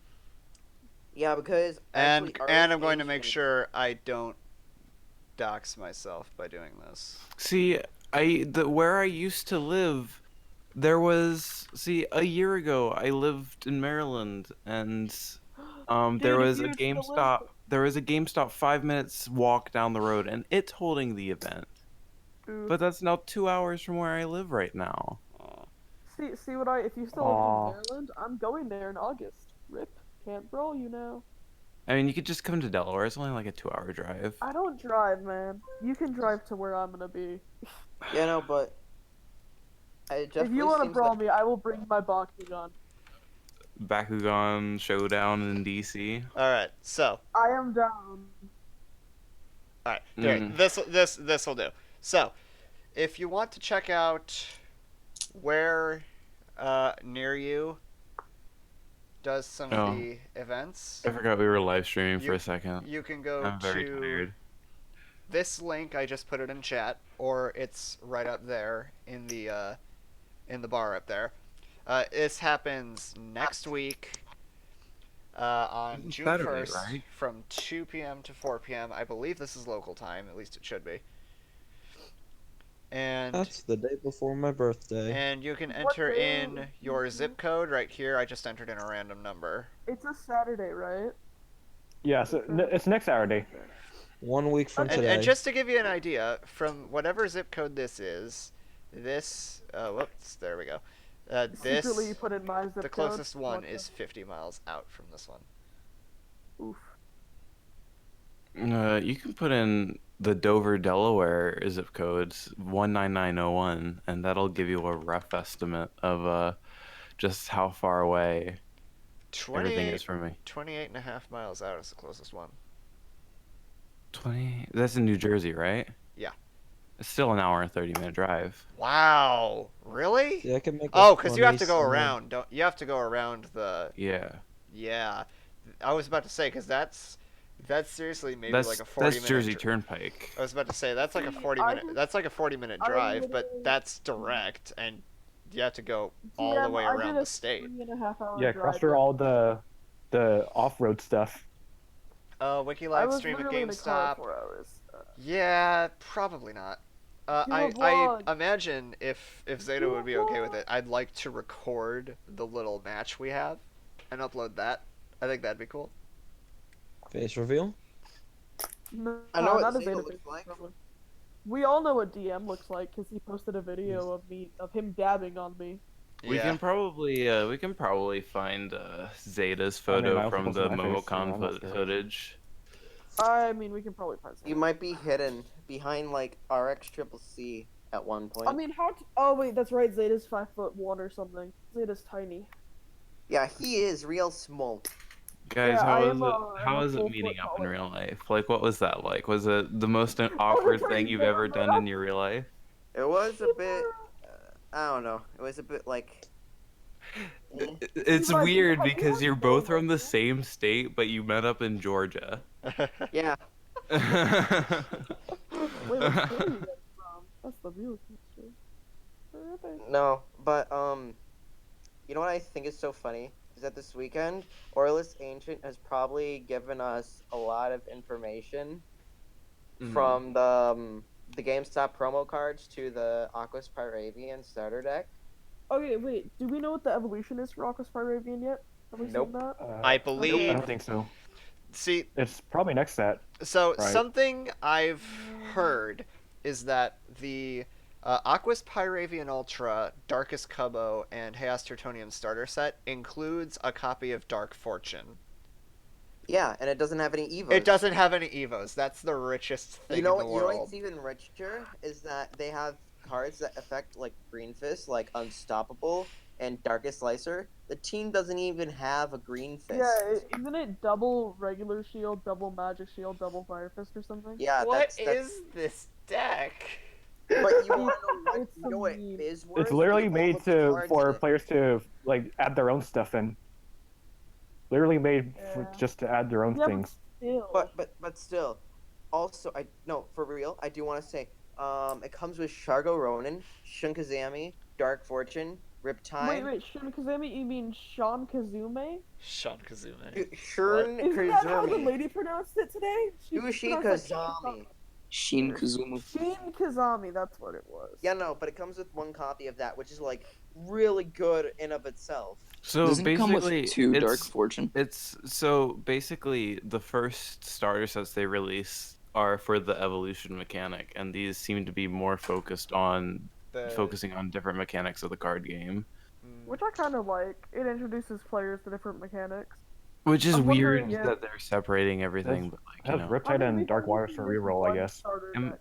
[SPEAKER 8] Yeah, because
[SPEAKER 2] and
[SPEAKER 8] actually,
[SPEAKER 2] and I'm going to
[SPEAKER 8] Ancient-
[SPEAKER 2] make sure I don't dox myself by doing this.
[SPEAKER 9] see, where I used to live, there was a year ago I lived in Maryland, and there
[SPEAKER 1] Dude, if
[SPEAKER 9] was a
[SPEAKER 1] you still live-
[SPEAKER 9] GameStop. There was a GameStop 5 minutes walk down the road, and it's holding the event.
[SPEAKER 1] Ooh.
[SPEAKER 9] But that's now 2 hours from where I live right now.
[SPEAKER 1] See what I. If you still
[SPEAKER 5] Aw.
[SPEAKER 1] live in Maryland, I'm going there in August. Rip, can't brawl you now.
[SPEAKER 9] I mean, you could just come to Delaware. It's only like a 2-hour drive.
[SPEAKER 1] I don't drive, man. You can drive to where I'm gonna be.
[SPEAKER 8] Yeah, no, but
[SPEAKER 1] If you want to brawl me, I will bring my Bakugan.
[SPEAKER 9] Bakugan Showdown in DC.
[SPEAKER 2] All right, so
[SPEAKER 1] I am down.
[SPEAKER 2] all right, here, this will do. So, if you want to check out where near you does some of the events,
[SPEAKER 9] I forgot we were live streaming for
[SPEAKER 2] You-
[SPEAKER 9] a second.
[SPEAKER 2] you can go
[SPEAKER 9] I'm very
[SPEAKER 2] to
[SPEAKER 9] tired.
[SPEAKER 2] this link. I just put it in chat, or it's right up there in the bar up there. This happens next week on June
[SPEAKER 9] Saturday,
[SPEAKER 2] 1st
[SPEAKER 9] right?
[SPEAKER 2] from 2 p.m. to 4 p.m. I believe this is local time, at least it should be. And
[SPEAKER 6] That's the day before my birthday.
[SPEAKER 2] and you can
[SPEAKER 1] What
[SPEAKER 2] enter
[SPEAKER 1] day?
[SPEAKER 2] in your zip code right here. I just entered in a random number.
[SPEAKER 1] It's a Saturday, right?
[SPEAKER 5] Yeah, so it's next Saturday.
[SPEAKER 6] 1 week from
[SPEAKER 2] And,
[SPEAKER 6] today.
[SPEAKER 2] and just to give you an idea, from whatever zip code this is, this whoops, there we go. This
[SPEAKER 1] Secretly, you put in my zip
[SPEAKER 2] the
[SPEAKER 1] code.
[SPEAKER 2] closest one
[SPEAKER 1] What the-
[SPEAKER 2] is 50 miles out from this one.
[SPEAKER 1] Oof.
[SPEAKER 9] You can put in the Dover, Delaware zip codes 19901, and that'll give you a rough estimate of just how far away everything
[SPEAKER 2] 28,
[SPEAKER 9] is from me.
[SPEAKER 2] 28 and a half miles out is the closest one.
[SPEAKER 9] 20. That's in New Jersey, right?
[SPEAKER 2] Yeah.
[SPEAKER 9] It's still an hour and 30-minute drive.
[SPEAKER 2] Wow, really?
[SPEAKER 6] Yeah, I can make.
[SPEAKER 2] Oh,
[SPEAKER 6] a
[SPEAKER 2] because you have to go
[SPEAKER 6] 20
[SPEAKER 2] around. Don't you have to go around the?
[SPEAKER 9] Yeah.
[SPEAKER 2] Yeah, I was about to say because that's seriously maybe
[SPEAKER 9] That's
[SPEAKER 2] like a 40 minute.
[SPEAKER 9] Jersey Turnpike.
[SPEAKER 2] I was about to say that's like a 40
[SPEAKER 1] I
[SPEAKER 2] minute.
[SPEAKER 1] just-
[SPEAKER 2] That's like a 40-minute
[SPEAKER 1] I
[SPEAKER 2] drive, but
[SPEAKER 1] literally-
[SPEAKER 2] that's direct, and you have to go all
[SPEAKER 1] Yeah,
[SPEAKER 2] the way
[SPEAKER 1] I
[SPEAKER 2] around
[SPEAKER 1] did a
[SPEAKER 2] the state.
[SPEAKER 1] 3.5 hour
[SPEAKER 5] Yeah,
[SPEAKER 1] drive
[SPEAKER 5] cross through
[SPEAKER 1] there.
[SPEAKER 5] all the off-road stuff.
[SPEAKER 2] Wiki
[SPEAKER 1] I
[SPEAKER 2] live
[SPEAKER 1] was
[SPEAKER 2] stream at
[SPEAKER 1] literally in a car
[SPEAKER 2] GameStop.
[SPEAKER 1] 4 hours.
[SPEAKER 2] Yeah, probably not.
[SPEAKER 1] Do
[SPEAKER 2] I
[SPEAKER 1] a vlog.
[SPEAKER 2] imagine if Zeta
[SPEAKER 1] Do a
[SPEAKER 2] would be okay with
[SPEAKER 1] vlog.
[SPEAKER 2] it, I'd like to record the little match we have and upload that. I think that'd be cool.
[SPEAKER 6] Face reveal.
[SPEAKER 1] No,
[SPEAKER 8] I know what
[SPEAKER 1] not a
[SPEAKER 8] Zeta
[SPEAKER 1] Zeta
[SPEAKER 8] looks
[SPEAKER 1] face,
[SPEAKER 8] like.
[SPEAKER 1] probably. We all know what DM looks like because he posted a video of him dabbing on me.
[SPEAKER 9] We
[SPEAKER 2] Yeah.
[SPEAKER 9] can probably find Zeta's
[SPEAKER 5] I mean, I
[SPEAKER 9] photo
[SPEAKER 5] also
[SPEAKER 9] from
[SPEAKER 5] posted
[SPEAKER 9] the
[SPEAKER 5] my face, so
[SPEAKER 9] Momocon
[SPEAKER 5] almost there.
[SPEAKER 9] footage.
[SPEAKER 1] I mean, we can probably find
[SPEAKER 8] You
[SPEAKER 1] something.
[SPEAKER 8] might be hidden behind like RX CCC at one point.
[SPEAKER 1] I mean, oh wait, that's right. Zeta's 5'1" or something. Zeta's tiny.
[SPEAKER 8] Yeah, he is real small.
[SPEAKER 9] Guys,
[SPEAKER 1] Yeah, I
[SPEAKER 9] how is
[SPEAKER 1] am
[SPEAKER 9] it?
[SPEAKER 1] a- I'm
[SPEAKER 9] How
[SPEAKER 1] a
[SPEAKER 9] is it
[SPEAKER 1] full
[SPEAKER 9] meeting
[SPEAKER 1] foot
[SPEAKER 9] up in
[SPEAKER 1] taller.
[SPEAKER 9] real life? Like, what was that like? Was it the most awkward thing you've ever done in your real life?
[SPEAKER 8] It was a bit. I don't know. It was a bit like.
[SPEAKER 9] It's
[SPEAKER 1] Levi, do you-
[SPEAKER 9] weird
[SPEAKER 1] have you
[SPEAKER 9] because
[SPEAKER 1] had
[SPEAKER 9] you're both from the
[SPEAKER 1] Cobra?
[SPEAKER 9] same state, but you met up in Georgia.
[SPEAKER 8] Yeah.
[SPEAKER 1] Wait, what state are you guys from? That's the real question. Where are they?
[SPEAKER 8] No, but you know what I think is so funny is that this weekend, Orlis Ancient has probably given us a lot of information from the GameStop promo cards to the Aquas Pyravian starter deck.
[SPEAKER 1] Okay, wait. Do we know what the evolution is for Aquas Pyravian yet? Have we
[SPEAKER 8] Nope.
[SPEAKER 1] seen that?
[SPEAKER 2] I
[SPEAKER 5] I
[SPEAKER 2] believe.
[SPEAKER 5] don't think so.
[SPEAKER 2] See,
[SPEAKER 5] It's probably next set.
[SPEAKER 2] so
[SPEAKER 5] Right.
[SPEAKER 2] something I've heard is that the Aquas Pyravian Ultra, Darkest Cubbo, and Chaos Tertonium starter set includes a copy of Dark Fortune.
[SPEAKER 8] Yeah, and it doesn't have any evos.
[SPEAKER 2] It doesn't have any evos. That's the richest thing
[SPEAKER 8] You know
[SPEAKER 2] in the
[SPEAKER 8] what? You know
[SPEAKER 2] world.
[SPEAKER 8] what's even richer is that they have cards that affect like Green Fist, like Unstoppable and Darkest Slicer. The team doesn't even have a Green Fist.
[SPEAKER 1] Yeah, isn't it double regular shield, double magic shield, double fire fist or something?
[SPEAKER 8] Yeah,
[SPEAKER 2] What
[SPEAKER 8] that's...
[SPEAKER 2] is this deck?
[SPEAKER 8] But you want to know what?
[SPEAKER 1] It's
[SPEAKER 8] You know what
[SPEAKER 1] a
[SPEAKER 8] is worth?
[SPEAKER 5] It's literally
[SPEAKER 8] With all
[SPEAKER 5] made
[SPEAKER 8] of the cards
[SPEAKER 5] for
[SPEAKER 8] in it.
[SPEAKER 5] players to like add their own stuff in. Literally made
[SPEAKER 1] Yeah.
[SPEAKER 5] just to add their own
[SPEAKER 1] Yeah,
[SPEAKER 5] things.
[SPEAKER 8] But still, also for real, I do want to say, it comes with Shargo Ronin, Shunkazami, Dark Fortune, Riptide.
[SPEAKER 1] Wait, Shun Kazami? You mean Sean Kazume?
[SPEAKER 2] Sean Kazume.
[SPEAKER 8] Shurn
[SPEAKER 1] Isn't that how the
[SPEAKER 8] Kazumi.
[SPEAKER 1] lady pronounced it today?
[SPEAKER 8] Yushi
[SPEAKER 1] pronounced it
[SPEAKER 8] Kazami.
[SPEAKER 7] Shin Kazuma.
[SPEAKER 1] Shin Kazami, that's what it was.
[SPEAKER 8] Yeah, no, but it comes with one copy of that, which is like really good in of itself.
[SPEAKER 9] So
[SPEAKER 7] Doesn't it come
[SPEAKER 9] basically,
[SPEAKER 7] with two Dark
[SPEAKER 9] it's
[SPEAKER 7] Fortune?
[SPEAKER 9] it's so basically the first starter sets they release are for the evolution mechanic, and these seem to be more focused on focusing on different mechanics of the card game,
[SPEAKER 1] Which I kind of like. It introduces players to different mechanics.
[SPEAKER 9] which is
[SPEAKER 1] I'm wondering
[SPEAKER 9] weird
[SPEAKER 1] if-
[SPEAKER 9] that they're separating everything. But like, you
[SPEAKER 5] Has
[SPEAKER 9] know,
[SPEAKER 5] Riptide and
[SPEAKER 1] we've
[SPEAKER 5] Dark
[SPEAKER 1] only
[SPEAKER 5] Wires
[SPEAKER 1] seen
[SPEAKER 5] for
[SPEAKER 1] this
[SPEAKER 5] reroll, I
[SPEAKER 1] one
[SPEAKER 5] guess.
[SPEAKER 1] starter
[SPEAKER 9] am,
[SPEAKER 1] deck.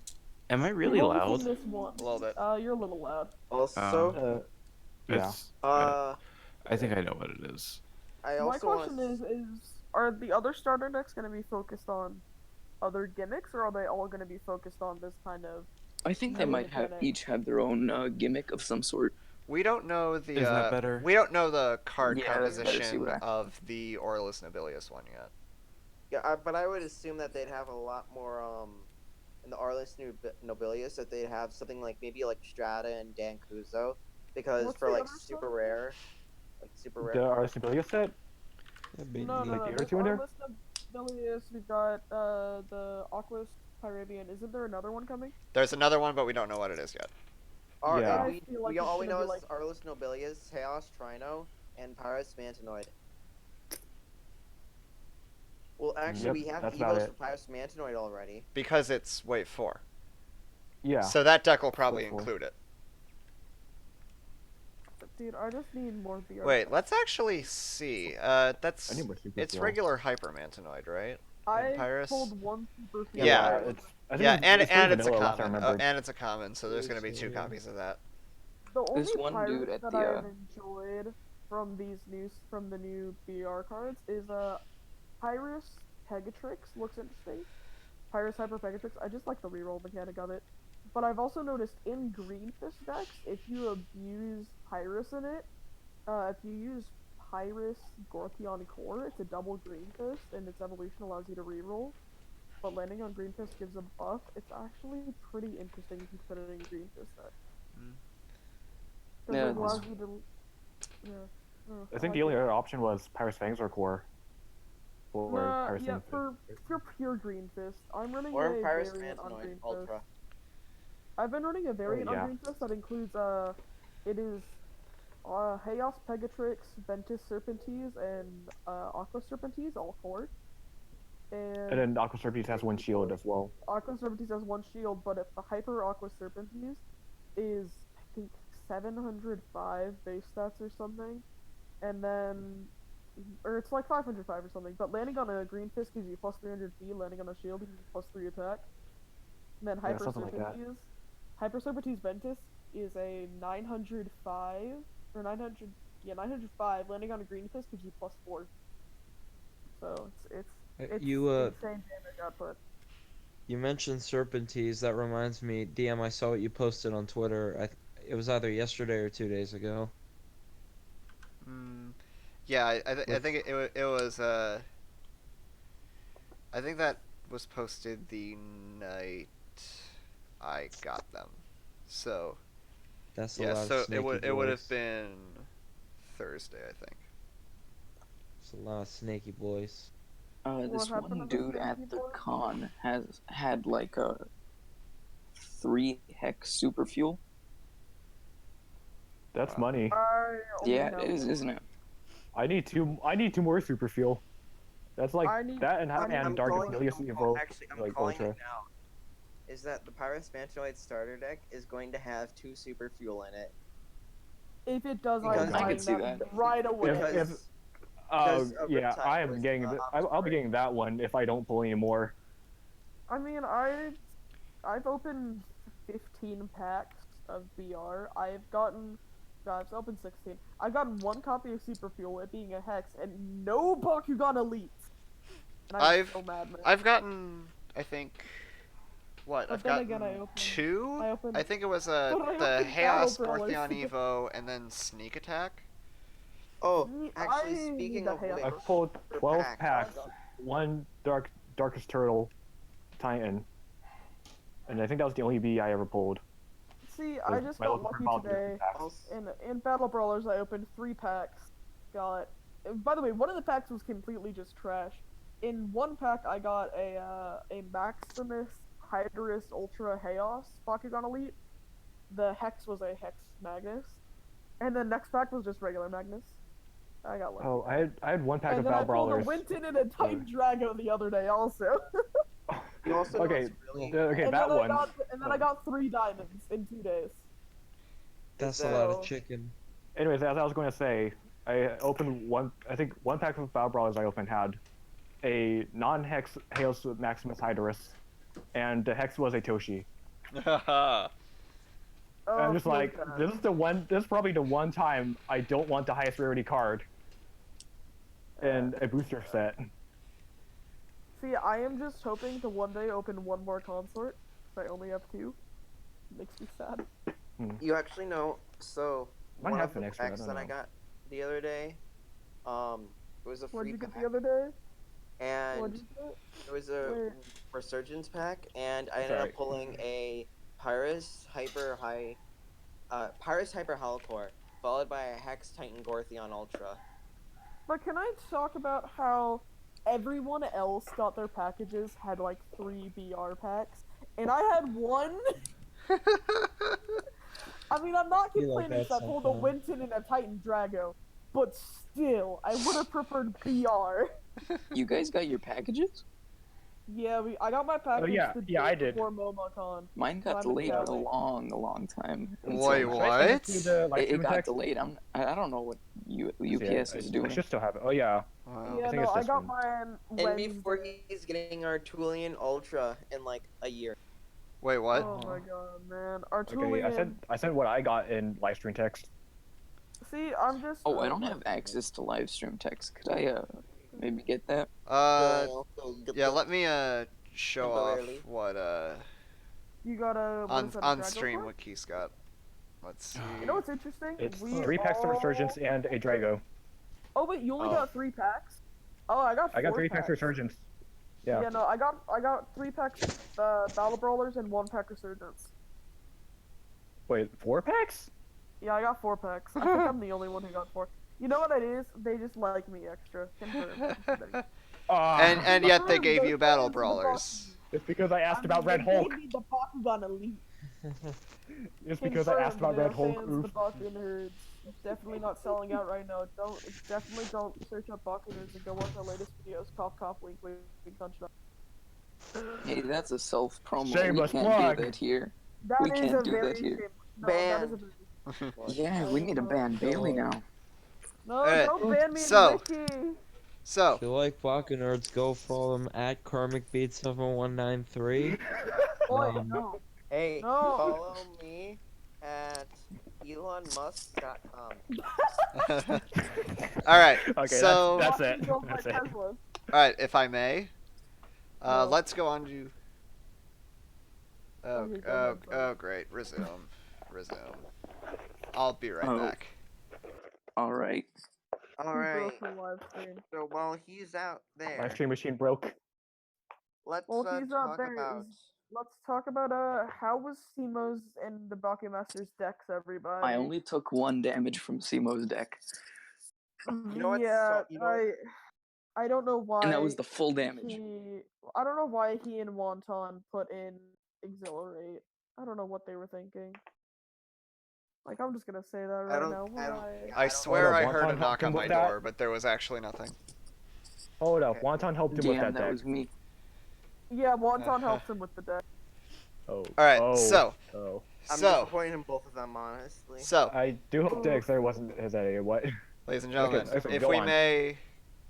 [SPEAKER 9] am I really
[SPEAKER 1] We've only
[SPEAKER 9] loud?
[SPEAKER 1] seen this one.
[SPEAKER 2] A little bit.
[SPEAKER 1] You're a little loud.
[SPEAKER 8] Also,
[SPEAKER 5] Yeah.
[SPEAKER 9] I think I know what it is.
[SPEAKER 8] I
[SPEAKER 1] My
[SPEAKER 8] also
[SPEAKER 1] question
[SPEAKER 8] want
[SPEAKER 1] is, are the other starter decks going to be focused on other gimmicks, or are they all going to be focused on this kind of...
[SPEAKER 7] I think they
[SPEAKER 1] Another
[SPEAKER 7] might have
[SPEAKER 1] mechanic.
[SPEAKER 7] each have their own gimmick of some sort.
[SPEAKER 2] We don't know the.
[SPEAKER 9] Is that better?
[SPEAKER 2] We don't know the card
[SPEAKER 7] Yeah, that's better. See
[SPEAKER 2] composition
[SPEAKER 7] what I-
[SPEAKER 2] of the Aurelus Nobilius one yet.
[SPEAKER 8] Yeah, but I would assume that they'd have a lot more in the Arlis Nobilius, that they'd have something like maybe like Strata and Dan Kuzo, because
[SPEAKER 1] What's
[SPEAKER 8] for
[SPEAKER 1] the
[SPEAKER 8] like
[SPEAKER 1] other
[SPEAKER 8] super
[SPEAKER 1] stuff?
[SPEAKER 8] rare,
[SPEAKER 5] The Aristabilia set?
[SPEAKER 1] No,
[SPEAKER 5] Like the other
[SPEAKER 1] there's
[SPEAKER 5] two in there?
[SPEAKER 1] Arlis Nobilius, we've got the Aquas Pyravian. Isn't there another one coming?
[SPEAKER 2] There's another one, but we don't know what it is yet.
[SPEAKER 5] Yeah.
[SPEAKER 8] We,
[SPEAKER 1] I feel like
[SPEAKER 8] we
[SPEAKER 1] it's
[SPEAKER 8] all we
[SPEAKER 1] gonna
[SPEAKER 8] know
[SPEAKER 1] be
[SPEAKER 8] is
[SPEAKER 1] like-
[SPEAKER 8] Arlis Nobilius, Chaos Trino, and Pyrus Mantanoid. Well, actually,
[SPEAKER 5] Yep,
[SPEAKER 8] we have
[SPEAKER 5] that's about
[SPEAKER 8] Evos
[SPEAKER 5] it.
[SPEAKER 8] for Pyrus Mantanoid already.
[SPEAKER 2] Because it's wave 4.
[SPEAKER 5] Yeah.
[SPEAKER 2] So that deck will probably
[SPEAKER 5] Wave 4.
[SPEAKER 2] include it.
[SPEAKER 1] Dude, I just need more BR.
[SPEAKER 2] Wait, let's actually see.
[SPEAKER 5] I
[SPEAKER 2] That's
[SPEAKER 5] need more super
[SPEAKER 2] it's
[SPEAKER 5] fuel.
[SPEAKER 2] regular Hypermantanoid, right?
[SPEAKER 1] I
[SPEAKER 2] Pyrus?
[SPEAKER 1] pulled one super
[SPEAKER 2] Yeah.
[SPEAKER 1] fuel.
[SPEAKER 5] It's, I think
[SPEAKER 2] Yeah,
[SPEAKER 5] it's,
[SPEAKER 2] and
[SPEAKER 5] it's pretty
[SPEAKER 2] it's a
[SPEAKER 5] vanilla, last I
[SPEAKER 2] common.
[SPEAKER 5] remembered.
[SPEAKER 2] And it's a common, so there's gonna be 2 copies of that.
[SPEAKER 1] The only
[SPEAKER 7] This one
[SPEAKER 1] Pyrus
[SPEAKER 7] dude at
[SPEAKER 1] that
[SPEAKER 7] the,
[SPEAKER 1] I've enjoyed from the new BR cards is Pyrus Pegatrix looks interesting. Pyrus Hyper Pegatrix. I just like the reroll mechanic of it. But I've also noticed in Green Fist decks, if you abuse Pyrus in it, if you use Pyrus Gortheon Core, it's a double Green Fist, and its evolution allows you to reroll. But landing on Green Fist gives a buff. It's actually pretty interesting if you put it in Green Fist deck.
[SPEAKER 7] Yeah,
[SPEAKER 1] It allows you to... Yeah.
[SPEAKER 5] I think the only other option was Pyrus Fangs or Core. Or
[SPEAKER 1] Nah,
[SPEAKER 5] Pyrus
[SPEAKER 1] yeah,
[SPEAKER 5] Fangs.
[SPEAKER 1] for pure Green Fist, I'm running
[SPEAKER 8] Or
[SPEAKER 1] a
[SPEAKER 8] Pyrus
[SPEAKER 1] variant on
[SPEAKER 8] Mantanoid
[SPEAKER 1] Green
[SPEAKER 8] Ultra.
[SPEAKER 1] Fist. I've been running a variant
[SPEAKER 5] yeah.
[SPEAKER 1] on Green Fist that includes it is Chaos Pegatrix, Ventus Serpentes, and Aqua Serpentes, all core.
[SPEAKER 5] And then Aqua Serpentes has one shield as well.
[SPEAKER 1] Aqua Serpentes has one shield, but if the Hyper Aqua Serpentes is, I think, 705 base stats or something, and then, or it's like 505 or something, but landing on a Green Fist gives you plus 300 B, landing on a shield gives you plus 3 attack. And then Hyper
[SPEAKER 5] something like that.
[SPEAKER 1] Serpentes, Hyper Serpentes Ventus is a 905, or 905, landing on a Green Fist gives you plus 4. So it's insane damage output.
[SPEAKER 10] You mentioned Serpentes. That reminds me, DM. I saw what you posted on Twitter. It was either yesterday or 2 days ago.
[SPEAKER 2] Yeah, I think it was. I think that was posted the night I got them. So.
[SPEAKER 10] That's a
[SPEAKER 2] Yeah,
[SPEAKER 10] lot
[SPEAKER 2] so
[SPEAKER 10] of snaky
[SPEAKER 2] it would
[SPEAKER 10] boys.
[SPEAKER 2] have been Thursday, I think.
[SPEAKER 10] It's a lot of snaky boys.
[SPEAKER 7] This
[SPEAKER 1] happened
[SPEAKER 7] one
[SPEAKER 1] to the
[SPEAKER 7] dude
[SPEAKER 1] snake
[SPEAKER 7] at the
[SPEAKER 1] before?
[SPEAKER 7] con had like a 3 hex super fuel.
[SPEAKER 5] That's
[SPEAKER 2] Wow.
[SPEAKER 5] money.
[SPEAKER 7] Yeah, it is, isn't it?
[SPEAKER 5] I need two more super fuel. That's like that and
[SPEAKER 8] I'm
[SPEAKER 5] Darkest
[SPEAKER 8] calling it.
[SPEAKER 5] Nilius Evo
[SPEAKER 8] I'm
[SPEAKER 5] like
[SPEAKER 8] calling
[SPEAKER 5] Ultra.
[SPEAKER 8] it now. Is that the Pyrus Manchoid starter deck is going to have 2 super fuel in it?
[SPEAKER 1] If it does, I'm
[SPEAKER 8] Because-
[SPEAKER 7] I
[SPEAKER 1] buying
[SPEAKER 7] could see
[SPEAKER 1] that
[SPEAKER 7] that.
[SPEAKER 1] right away.
[SPEAKER 8] Because of
[SPEAKER 5] Yeah,
[SPEAKER 8] Riptide
[SPEAKER 5] I am
[SPEAKER 8] was
[SPEAKER 5] getting.
[SPEAKER 8] the
[SPEAKER 5] I'll be getting that one if I don't pull any more.
[SPEAKER 1] I mean, I've opened 15 packs of BR. I've opened 16. I've gotten 1 copy of Super Fuel, it being a Hex, and no Bakugan Elite. And I'm so mad, man.
[SPEAKER 2] I've gotten, I think, what?
[SPEAKER 1] But
[SPEAKER 2] I've
[SPEAKER 1] then
[SPEAKER 2] gotten
[SPEAKER 1] again, I
[SPEAKER 2] 2?
[SPEAKER 1] opened,
[SPEAKER 2] I think it was
[SPEAKER 1] but I
[SPEAKER 2] the
[SPEAKER 1] opened
[SPEAKER 2] Chaos
[SPEAKER 1] Battle Brawlers.
[SPEAKER 2] Gortheon Evo and then Sneak Attack.
[SPEAKER 8] Oh,
[SPEAKER 1] I
[SPEAKER 8] actually,
[SPEAKER 1] need
[SPEAKER 8] speaking
[SPEAKER 1] the
[SPEAKER 8] of
[SPEAKER 1] Chaos
[SPEAKER 8] which,
[SPEAKER 5] I've pulled 12
[SPEAKER 8] pack.
[SPEAKER 5] packs, 1 Darkest Turtle, Titan, and I think that was the only B I ever pulled.
[SPEAKER 1] See, I just got lucky today. In Battle Brawlers, I opened 3 packs. By the way, one of the packs was completely just trash. In 1 pack, I got a Maximus Phaedrus Ultra Chaos Bakugan Elite. The Hex was a Hex Magnus, and the next pack was just regular Magnus. I got lucky.
[SPEAKER 5] Oh, I had 1 pack
[SPEAKER 1] and
[SPEAKER 5] of
[SPEAKER 1] then
[SPEAKER 5] Battle
[SPEAKER 1] I pulled
[SPEAKER 5] Brawlers.
[SPEAKER 1] a Winton and a Titan Drago the other day, also.
[SPEAKER 8] You also
[SPEAKER 5] okay,
[SPEAKER 1] and
[SPEAKER 5] that one.
[SPEAKER 1] Then I got 3 diamonds in 2 days.
[SPEAKER 10] That's a lot of chicken.
[SPEAKER 5] Anyways, as I was going to say, I opened 1 pack of Battle Brawlers I opened had a non-Hex Hails Maximus Hydrus, and the Hex was a Toshi. I'm just like, this is probably the one time I don't want the highest rarity card and a booster set.
[SPEAKER 1] See, I am just hoping to one day open 1 more consort, because I only have 2. Makes me sad.
[SPEAKER 8] You actually know, so
[SPEAKER 5] Might
[SPEAKER 8] one
[SPEAKER 5] have
[SPEAKER 8] of the
[SPEAKER 5] an extra, I
[SPEAKER 8] packs
[SPEAKER 5] don't
[SPEAKER 8] that I
[SPEAKER 5] know.
[SPEAKER 8] got the other day, it was a
[SPEAKER 1] What'd
[SPEAKER 8] free
[SPEAKER 1] you get
[SPEAKER 8] pack,
[SPEAKER 1] the other day?
[SPEAKER 8] and
[SPEAKER 1] What'd you get?
[SPEAKER 8] it was a
[SPEAKER 1] Wait.
[SPEAKER 8] Resurgence pack, and I ended up pulling a Pyrus Hyper Holocore, followed by a Hex Titan Gortheon Ultra.
[SPEAKER 1] But can I talk about how everyone else got their packages had like 3 BR packs, and I had 1? I mean, I'm not
[SPEAKER 10] You like
[SPEAKER 1] complaining because
[SPEAKER 10] that
[SPEAKER 1] I pulled a Winton and a Titan Drago, but still, I would have preferred BR.
[SPEAKER 7] You guys got your packages?
[SPEAKER 1] Yeah, I got my package the day
[SPEAKER 5] I did.
[SPEAKER 1] before Momocon.
[SPEAKER 7] Mine got delayed a long time.
[SPEAKER 2] Wait, what?
[SPEAKER 7] It got delayed. I don't know what UPS is doing.
[SPEAKER 5] I should still have it. Oh yeah.
[SPEAKER 2] Wow.
[SPEAKER 1] Yeah, I got mine
[SPEAKER 8] And
[SPEAKER 1] Wednesday.
[SPEAKER 8] before he's getting our Artulian Ultra in like a year.
[SPEAKER 2] Wait, what?
[SPEAKER 1] Oh my god, man. Artulian.
[SPEAKER 5] Okay, I said what I got in live stream text.
[SPEAKER 1] See, I'm just.
[SPEAKER 7] Oh, I don't have access to live stream text. Could I maybe get that?
[SPEAKER 2] Yeah. Let me show off
[SPEAKER 8] temporarily.
[SPEAKER 2] what
[SPEAKER 1] You got a
[SPEAKER 2] on stream what Keith's got. Let's see.
[SPEAKER 1] You know what's interesting?
[SPEAKER 5] It's 3 packs of Resurgence and a Drago.
[SPEAKER 1] Oh wait, you only got 3 packs? Oh, I got 4
[SPEAKER 5] I got 3 packs of Resurgence. Yeah.
[SPEAKER 1] Yeah, no, I got 3 packs Battle Brawlers and 1 pack Resurgence.
[SPEAKER 5] Wait, 4 packs?
[SPEAKER 1] Yeah, I got 4 packs. I think I'm the only one who got 4. You know what it is? They just like me extra. Confirmed.
[SPEAKER 2] And yet they gave you Battle Brawlers.
[SPEAKER 5] It's because I asked about Red Hulk.
[SPEAKER 1] They gave me the Bakugan Elite.
[SPEAKER 5] It's because I asked about Red Hulk.
[SPEAKER 1] Fans, the Bakugan nerds. Definitely not selling out right now. Definitely don't search up Bakugan nerds and go watch our latest videos. Cough, cough, wink, wink, punch up.
[SPEAKER 7] Hey, that's a self promo.
[SPEAKER 5] Shameless
[SPEAKER 7] We can't
[SPEAKER 5] plug.
[SPEAKER 7] do that here.
[SPEAKER 1] That
[SPEAKER 7] We
[SPEAKER 1] is
[SPEAKER 7] can't
[SPEAKER 1] a
[SPEAKER 7] do
[SPEAKER 1] very
[SPEAKER 7] that here.
[SPEAKER 1] shame. No, that is a very...
[SPEAKER 7] Yeah, we need to ban Bailey now.
[SPEAKER 1] No, don't ban me
[SPEAKER 2] so-
[SPEAKER 1] in Wiki.
[SPEAKER 2] So,
[SPEAKER 10] If you like Baka Nerds, go follow them at KarmicBeat7193.
[SPEAKER 1] No.
[SPEAKER 8] Hey,
[SPEAKER 1] No.
[SPEAKER 8] follow me at ElonMusk.com.
[SPEAKER 2] all right.
[SPEAKER 5] Okay,
[SPEAKER 2] so
[SPEAKER 5] that's it.
[SPEAKER 1] Don't
[SPEAKER 5] That's
[SPEAKER 1] buy
[SPEAKER 5] it.
[SPEAKER 1] Teslas.
[SPEAKER 2] all right, if I may,
[SPEAKER 1] No.
[SPEAKER 2] let's go on to.
[SPEAKER 1] Okay, go ahead,
[SPEAKER 2] Oh, great. Resume. I'll be right back.
[SPEAKER 7] All right.
[SPEAKER 8] Alright,
[SPEAKER 1] Broken live stream.
[SPEAKER 8] so while he's out there,
[SPEAKER 5] My stream machine broke.
[SPEAKER 8] let's
[SPEAKER 1] Well, he's out
[SPEAKER 8] talk
[SPEAKER 1] there.
[SPEAKER 8] about...
[SPEAKER 1] Let's talk about how was Simo's and the Bakumaster's decks, everybody.
[SPEAKER 7] I only took 1 damage from Simo's deck,
[SPEAKER 8] You know what's
[SPEAKER 1] Yeah,
[SPEAKER 8] so, you know
[SPEAKER 1] I don't know why.
[SPEAKER 7] and that was the full damage.
[SPEAKER 1] I don't know why he and Wonton put in Exhilarate. I don't know what they were thinking. Like, I'm just gonna say that right now. Why?
[SPEAKER 2] I swear I
[SPEAKER 5] Hold
[SPEAKER 2] heard
[SPEAKER 5] up,
[SPEAKER 2] a
[SPEAKER 5] Wonton
[SPEAKER 2] knock
[SPEAKER 5] helped
[SPEAKER 2] on
[SPEAKER 5] him
[SPEAKER 2] my
[SPEAKER 5] with that.
[SPEAKER 2] door, but there was actually nothing.
[SPEAKER 5] Hold up, Wonton helped him with
[SPEAKER 7] DM,
[SPEAKER 5] that
[SPEAKER 7] that
[SPEAKER 5] deck.
[SPEAKER 7] was me.
[SPEAKER 1] Yeah, Wonton helps him with the deck.
[SPEAKER 5] Oh.
[SPEAKER 2] Alright,
[SPEAKER 5] oh,
[SPEAKER 2] so.
[SPEAKER 5] Oh.
[SPEAKER 8] I'm
[SPEAKER 2] So.
[SPEAKER 8] disappointed in both of them, honestly.
[SPEAKER 2] So.
[SPEAKER 5] I do hope the Xer wasn't his idea. What?
[SPEAKER 2] Ladies and gentlemen,
[SPEAKER 5] Okay,
[SPEAKER 2] if
[SPEAKER 5] go
[SPEAKER 2] we
[SPEAKER 5] on.
[SPEAKER 2] may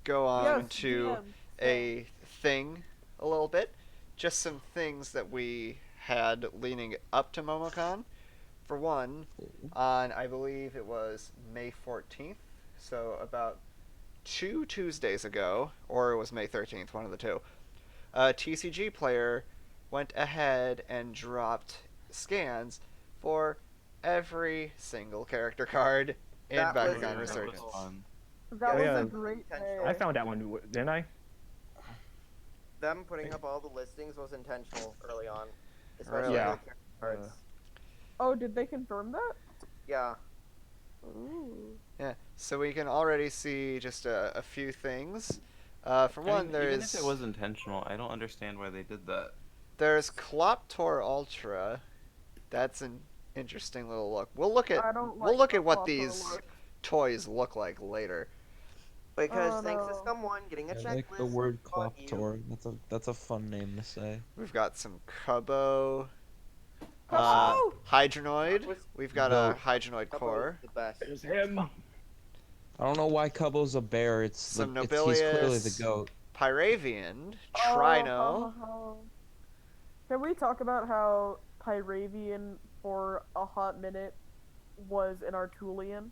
[SPEAKER 2] go on
[SPEAKER 1] Yes,
[SPEAKER 2] to
[SPEAKER 1] DM,
[SPEAKER 2] a thing a little bit, just some things that we had leading up to Momocon. For one, on I believe it was May 14th, so about 2 Tuesdays ago, or it was May 13th, one of the two, TCGPlayer went ahead and dropped scans for every single character card in
[SPEAKER 8] That was-
[SPEAKER 2] Bakugan
[SPEAKER 8] that was
[SPEAKER 2] Resurgence.
[SPEAKER 9] fun.
[SPEAKER 1] That
[SPEAKER 5] Oh,
[SPEAKER 1] was
[SPEAKER 5] yeah.
[SPEAKER 1] a great day.
[SPEAKER 5] I found that one, didn't I?
[SPEAKER 8] Them putting up all the listings was intentional early on, especially
[SPEAKER 2] Really?
[SPEAKER 5] Yeah.
[SPEAKER 8] for character cards.
[SPEAKER 1] Oh, did they confirm that?
[SPEAKER 8] Yeah.
[SPEAKER 1] Ooh.
[SPEAKER 2] Yeah, so we can already see just a few things. For
[SPEAKER 9] I
[SPEAKER 2] one,
[SPEAKER 9] mean,
[SPEAKER 2] there's
[SPEAKER 9] even if it was intentional, I don't understand why they did that.
[SPEAKER 2] there's Saboteur Ultra. That's an interesting little look. We'll look at
[SPEAKER 1] I don't
[SPEAKER 2] we'll
[SPEAKER 1] like
[SPEAKER 2] look
[SPEAKER 1] the
[SPEAKER 2] at what
[SPEAKER 1] Saboteur
[SPEAKER 2] these
[SPEAKER 1] look.
[SPEAKER 2] toys look like later.
[SPEAKER 8] Because
[SPEAKER 1] Oh,
[SPEAKER 8] thanks to
[SPEAKER 1] no.
[SPEAKER 8] someone getting a
[SPEAKER 10] I
[SPEAKER 8] checklist.
[SPEAKER 10] like the word
[SPEAKER 8] on you.
[SPEAKER 10] Kloptor. That's a fun name to say.
[SPEAKER 2] We've got some Kubo,
[SPEAKER 1] Kubo!
[SPEAKER 2] Hydranoid. We've got a Hydranoid
[SPEAKER 8] Kubo
[SPEAKER 2] core.
[SPEAKER 8] is the best.
[SPEAKER 5] There's him.
[SPEAKER 10] I don't know why Cubbo's a bear. It's
[SPEAKER 2] Some
[SPEAKER 10] he's clearly the
[SPEAKER 2] Nobilius,
[SPEAKER 10] goat.
[SPEAKER 2] Pyravian,
[SPEAKER 1] Oh,
[SPEAKER 2] Trino.
[SPEAKER 1] Can we talk about how Pyravian for a hot minute was an Artulian?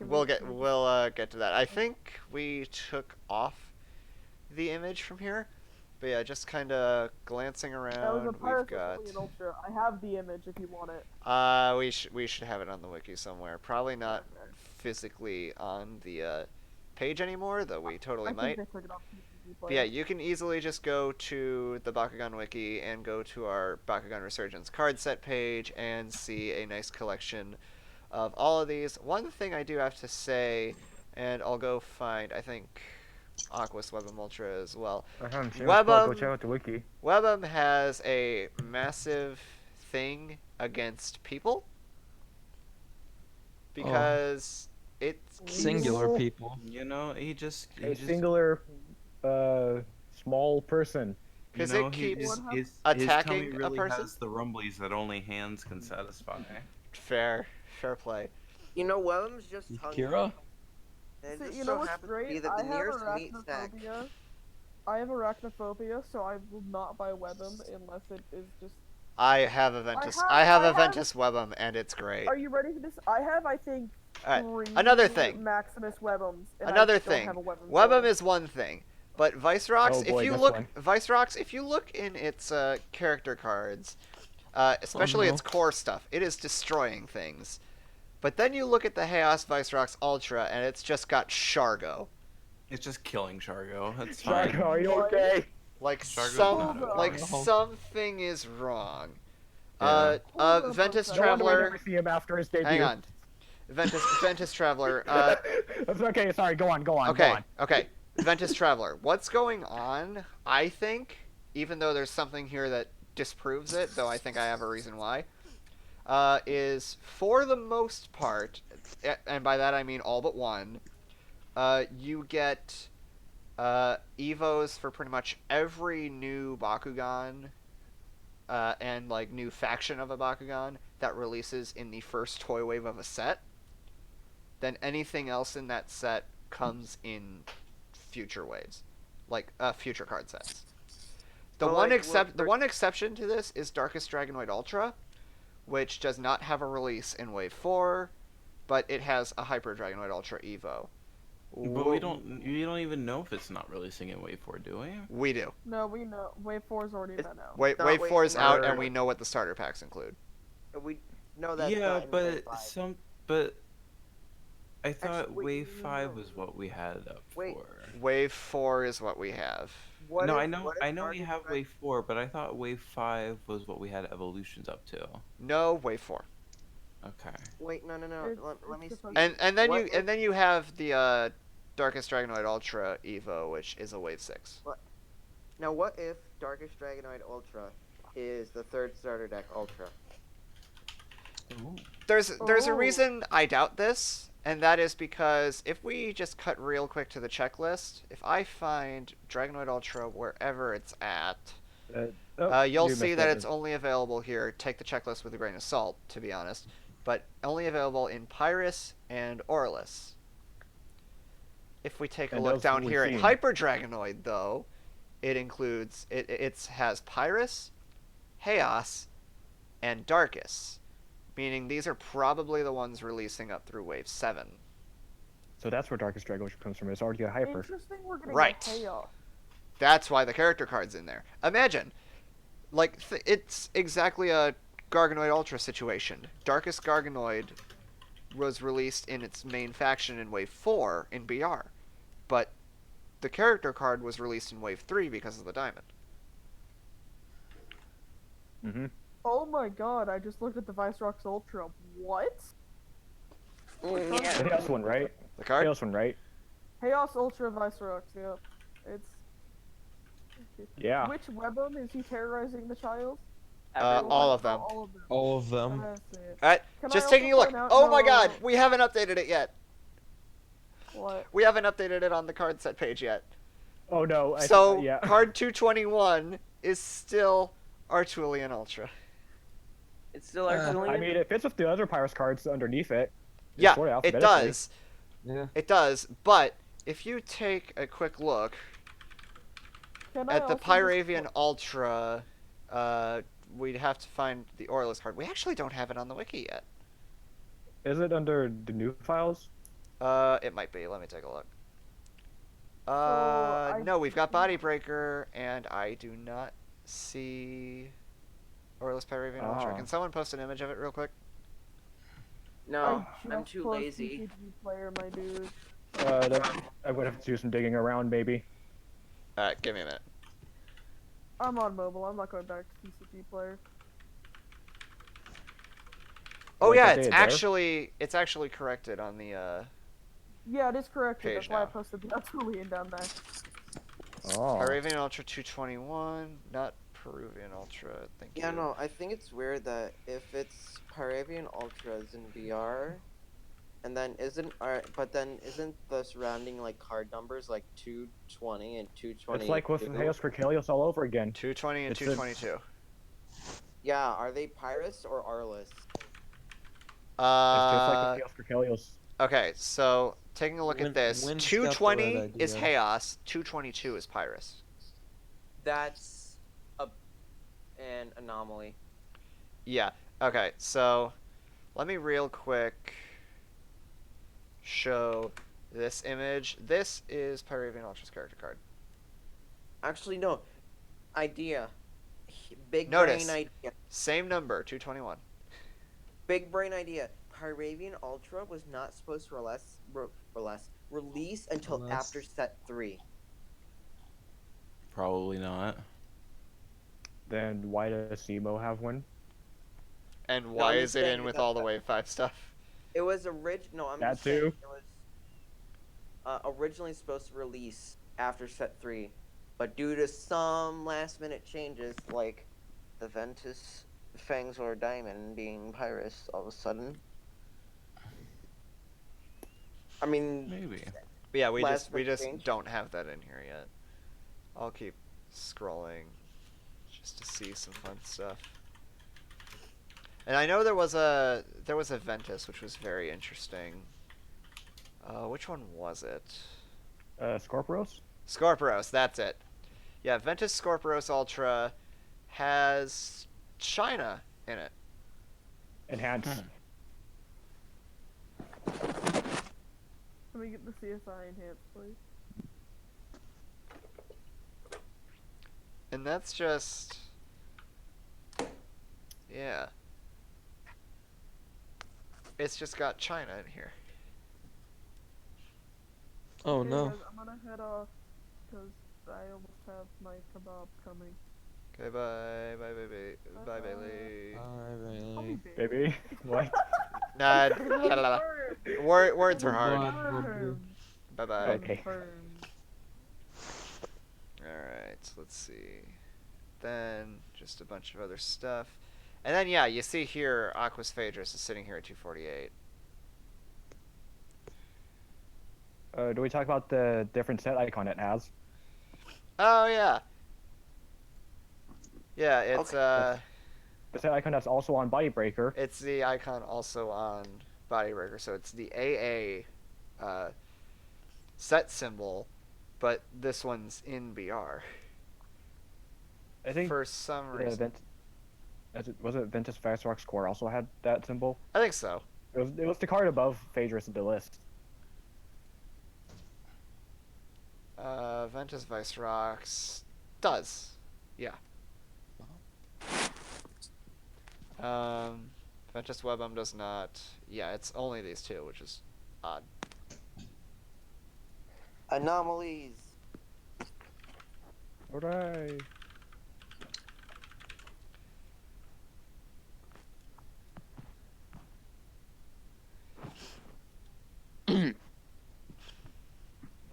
[SPEAKER 2] We'll get to that. I think we took off the image from here, but yeah, just kind of glancing
[SPEAKER 1] That was a
[SPEAKER 2] around. We've
[SPEAKER 1] Pyrus
[SPEAKER 2] got.
[SPEAKER 1] Ultra. I have the image if you want it.
[SPEAKER 2] We should have it on the wiki somewhere. Probably not physically on the page anymore, though we totally
[SPEAKER 1] I
[SPEAKER 2] might.
[SPEAKER 1] think they took it off TCG
[SPEAKER 2] But yeah, you can easily just go to the Bakugan Wiki and go to our Bakugan Resurgence card set page and see a nice collection of all of these. One thing I do have to say, and I'll go find, I think, Aquas Webum Ultra as well.
[SPEAKER 5] Go check out the wiki.
[SPEAKER 2] Webum has a massive thing against people because it's
[SPEAKER 10] Singular people.
[SPEAKER 9] You know, he just
[SPEAKER 5] Singular, small person.
[SPEAKER 2] Because
[SPEAKER 9] you know,
[SPEAKER 2] it keeps
[SPEAKER 9] his
[SPEAKER 2] attacking
[SPEAKER 9] tummy really
[SPEAKER 2] a person.
[SPEAKER 9] has the rumblies that only hands can satisfy.
[SPEAKER 2] Fair play.
[SPEAKER 8] You know, Wellum's just hungry.
[SPEAKER 10] Kira?
[SPEAKER 8] And it just
[SPEAKER 1] You
[SPEAKER 8] so
[SPEAKER 1] know what's
[SPEAKER 8] happens to be
[SPEAKER 1] great?
[SPEAKER 8] that
[SPEAKER 1] I
[SPEAKER 8] the
[SPEAKER 1] have
[SPEAKER 8] nearest meat snack.
[SPEAKER 1] arachnophobia. I have arachnophobia, so I will not buy Webum unless it is just.
[SPEAKER 2] I have Aventus.
[SPEAKER 1] I have-
[SPEAKER 2] Aventus Webum, and it's great.
[SPEAKER 1] Are you ready for this? I have, I think,
[SPEAKER 2] Alright,
[SPEAKER 1] 3
[SPEAKER 2] another thing.
[SPEAKER 1] Maximus Webums. And
[SPEAKER 2] Another
[SPEAKER 1] I don't
[SPEAKER 2] thing.
[SPEAKER 1] Have a Webum
[SPEAKER 2] Webum
[SPEAKER 1] for it.
[SPEAKER 2] is one thing, but Vicerox.
[SPEAKER 5] Oh boy,
[SPEAKER 2] if you
[SPEAKER 5] this
[SPEAKER 2] look,
[SPEAKER 5] one.
[SPEAKER 2] Vicerox, if you look in its character cards, especially
[SPEAKER 10] no.
[SPEAKER 2] its core stuff, it is destroying things. But then you look at the Chaos Vicerox Ultra, and it's just got Shargo.
[SPEAKER 9] It's just killing Shargo. That's fine.
[SPEAKER 5] Shargo, are you okay?
[SPEAKER 2] Like
[SPEAKER 9] Shargo's not okay.
[SPEAKER 2] something is wrong.
[SPEAKER 9] Yeah.
[SPEAKER 2] Ventus
[SPEAKER 5] No wonder we
[SPEAKER 2] Traveler.
[SPEAKER 5] never see him after his debut.
[SPEAKER 2] Hang on. Ventus Traveler.
[SPEAKER 5] That's okay. Sorry. Go on.
[SPEAKER 2] Okay. Ventus Traveler. What's going on? I think, even though there's something here that disproves it, though I think I have a reason why, is for the most part, and by that I mean all but one, you get Evos for pretty much every new Bakugan and like new faction of a Bakugan that releases in the first toy wave of a set. Then anything else in that set comes in future waves, like future card sets. The one exception to this is Darkest Dragonoid Ultra, which does not have a release in Wave 4, but it has a Hyper Dragonoid Ultra Evo.
[SPEAKER 9] But we don't even know if it's not releasing in Wave 4, do we?
[SPEAKER 2] We do.
[SPEAKER 1] No, we know. Wave 4 is already done out.
[SPEAKER 2] Wave
[SPEAKER 8] Wave
[SPEAKER 2] 4 is out,
[SPEAKER 8] four.
[SPEAKER 2] and we know what the starter packs include.
[SPEAKER 8] We know that.
[SPEAKER 9] Yeah, but I thought
[SPEAKER 8] Actually, wait,
[SPEAKER 9] Wave
[SPEAKER 8] no.
[SPEAKER 9] 5 was what we had up
[SPEAKER 8] Wait.
[SPEAKER 9] for.
[SPEAKER 2] Wave 4 is what we have.
[SPEAKER 8] What
[SPEAKER 9] No,
[SPEAKER 8] if-
[SPEAKER 9] I know
[SPEAKER 8] what if
[SPEAKER 9] we
[SPEAKER 8] Darkest
[SPEAKER 9] have
[SPEAKER 8] Dragon-
[SPEAKER 9] Wave 4, but I thought Wave 5 was what we had evolutions up to.
[SPEAKER 2] No, Wave 4.
[SPEAKER 9] Okay.
[SPEAKER 8] Wait, no. Let me
[SPEAKER 1] it's
[SPEAKER 8] speak.
[SPEAKER 2] And then
[SPEAKER 8] What if-
[SPEAKER 2] then you have the Darkest Dragonoid Ultra Evo, which is a Wave 6.
[SPEAKER 8] Now, what if Darkest Dragonoid Ultra is the third starter deck Ultra?
[SPEAKER 9] Ooh.
[SPEAKER 2] there's a
[SPEAKER 1] Oh.
[SPEAKER 2] reason I doubt this, and that is because if we just cut real quick to the checklist, if I find Dragonoid Ultra wherever it's at, you'll see that it's only available here. Take the checklist with a grain of salt, to be honest, but only available in Pyrus and Aurelus. If we take a look down here at Hyper Dragonoid, though, it includes it has Pyrus, Chaos, and Darkus, meaning these are probably the ones releasing up through Wave 7.
[SPEAKER 5] So that's where Darkest Dragon comes from. It's already a Hyper.
[SPEAKER 1] Interesting, we're getting
[SPEAKER 2] Right.
[SPEAKER 1] a Chaos.
[SPEAKER 2] That's why the character card's in there. Imagine, like, it's exactly a Garganoid Ultra situation. Darkest Garganoid was released in its main faction in Wave 4 in BR, but the character card was released in Wave 3 because of the Diamond.
[SPEAKER 5] Mm-hmm.
[SPEAKER 1] Oh my god, I just looked at the Phaedrus Ultra. What?
[SPEAKER 5] The Chaos one, right?
[SPEAKER 2] The card?
[SPEAKER 5] Chaos one, right?
[SPEAKER 1] Chaos Ultra Phaedrus, yep. It's...
[SPEAKER 5] Yeah.
[SPEAKER 1] Which weapon is he terrorizing the child?
[SPEAKER 2] All of them.
[SPEAKER 1] All of them.
[SPEAKER 10] All of them.
[SPEAKER 2] Alright, just taking a look. Oh my god, we haven't updated it yet.
[SPEAKER 1] What?
[SPEAKER 2] We haven't updated it on the card set page yet.
[SPEAKER 5] Oh no.
[SPEAKER 2] So, card 221 is still Artulian Ultra.
[SPEAKER 8] It's still Artulian?
[SPEAKER 5] I mean, it fits with the other Pyrus cards underneath it.
[SPEAKER 2] Yeah, it does.
[SPEAKER 10] Yeah.
[SPEAKER 2] It does, but if you take a quick look at the Pyravian Ultra, we'd have to find the Aurelus card. We actually don't have it on the wiki yet.
[SPEAKER 5] Is it under the new files?
[SPEAKER 2] It might be. Let me take a look. No, we've got Body Breaker, and I do not see Aurelus Pyravian Ultra. Can someone post an image of it real quick?
[SPEAKER 8] No, I'm too lazy.
[SPEAKER 1] TCGPlayer, my dude.
[SPEAKER 5] I'm gonna have to do some digging around, maybe.
[SPEAKER 2] Alright, give me a minute.
[SPEAKER 1] I'm on mobile. I'm not going back to TCGPlayer.
[SPEAKER 2] Oh yeah, it's actually corrected on the
[SPEAKER 1] Yeah, it is corrected.
[SPEAKER 2] That's
[SPEAKER 1] why I posted the Artulian down there.
[SPEAKER 5] Oh.
[SPEAKER 2] Pyravian Ultra 221, not Peruvian Ultra. Thank you.
[SPEAKER 8] Yeah, no, I think it's weird that if it's Pyravian Ultras in VR, and then isn't the surrounding like card numbers like 220 and 220?
[SPEAKER 5] It's like with Chaos Cricalius all over again.
[SPEAKER 2] 220 and 222.
[SPEAKER 8] Yeah, are they Pyrus or Aurelus?
[SPEAKER 5] It's just like with Chaos Cricalius.
[SPEAKER 2] Okay, so taking a look at this, 220 is Chaos, 222 is Pyrus.
[SPEAKER 8] That's an anomaly.
[SPEAKER 2] Yeah. Okay, so let me real quick show this image. This is Pyravian Ultra's character card.
[SPEAKER 8] Actually, no. Idea. Big
[SPEAKER 2] Notice,
[SPEAKER 8] brain idea.
[SPEAKER 2] same number, 221.
[SPEAKER 8] Big brain idea. Pyravian Ultra was not supposed to release until after set 3.
[SPEAKER 9] Probably not.
[SPEAKER 5] Then why does Simo have one?
[SPEAKER 2] And why is it in with all the Wave 5 stuff?
[SPEAKER 8] It was originally supposed to release after set 3, but due to some last minute changes, like the Ventus Fangs or Diamond being Pyrus all of a sudden. I mean,
[SPEAKER 2] maybe. But yeah, we just don't have that in here yet. I'll keep scrolling just to see some fun stuff. And I know there was a Ventus which was very interesting. Which one was it?
[SPEAKER 5] Scorpios?
[SPEAKER 2] Scorpios, that's it. Yeah, Ventus Scorpios Ultra has China in it.
[SPEAKER 5] Enhanced.
[SPEAKER 1] Let me get the CSI enhanced, please.
[SPEAKER 2] And that's just... yeah. It's just got China in here.
[SPEAKER 10] Oh
[SPEAKER 1] Okay,
[SPEAKER 10] no.
[SPEAKER 1] guys, I'm gonna head off, because I almost have my kebab coming.
[SPEAKER 2] Okay, bye, baby. Bye, Bailey.
[SPEAKER 10] Bye,
[SPEAKER 5] Baby? What?
[SPEAKER 2] Nah, words are hard. Bye-bye.
[SPEAKER 5] Okay.
[SPEAKER 2] Alright, let's see. Then, just a bunch of other stuff. And then, yeah, you see here, Aqua's Phaedrus is sitting here at 248.
[SPEAKER 5] Do we talk about the different set icon it has?
[SPEAKER 2] Oh, yeah. Yeah, it's,
[SPEAKER 5] The set icon that's also on Body Breaker.
[SPEAKER 2] It's the icon also on Body Breaker, so it's the AA set symbol, but this one's in BR.
[SPEAKER 5] I think
[SPEAKER 2] for some reason.
[SPEAKER 5] Was it Ventus Vicerox Core also had that symbol?
[SPEAKER 2] I think so.
[SPEAKER 5] It was the card above Phaedrus in the list.
[SPEAKER 2] Ventus Vicerox does. Yeah. Ventus Webum does not. Yeah, it's only these two, which is odd.
[SPEAKER 8] Anomalies.
[SPEAKER 5] Hooray!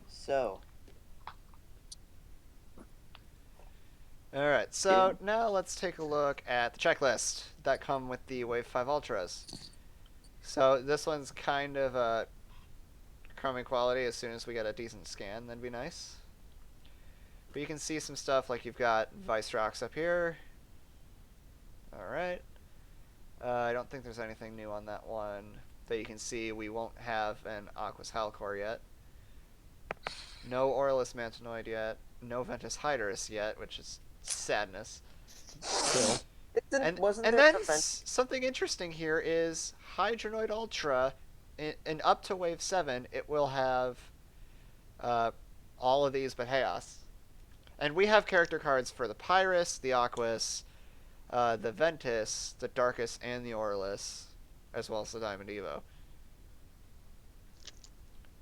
[SPEAKER 8] So.
[SPEAKER 2] Alright, so now let's take a look at the checklist that come with the Wave 5 Ultras. So this one's kind of a crummy quality. As soon as we get a decent scan, that'd be nice. But you can see some stuff like you've got Vicerox up here. Alright. I don't think there's anything new on that one. That you can see we won't have an Aqua's Halcor yet. No Aurelus Mantanoid yet. No Ventus Hydranoid yet, which is sadness.
[SPEAKER 5] Still.
[SPEAKER 2] And then something interesting here is Hydranoid Ultra, and up to Wave 7, it will have all of these but Chaos. And we have character cards for the Pyrus, the Aquas, the Ventus, the Darkus, and the Aurelus, as well as the Diamond Evo.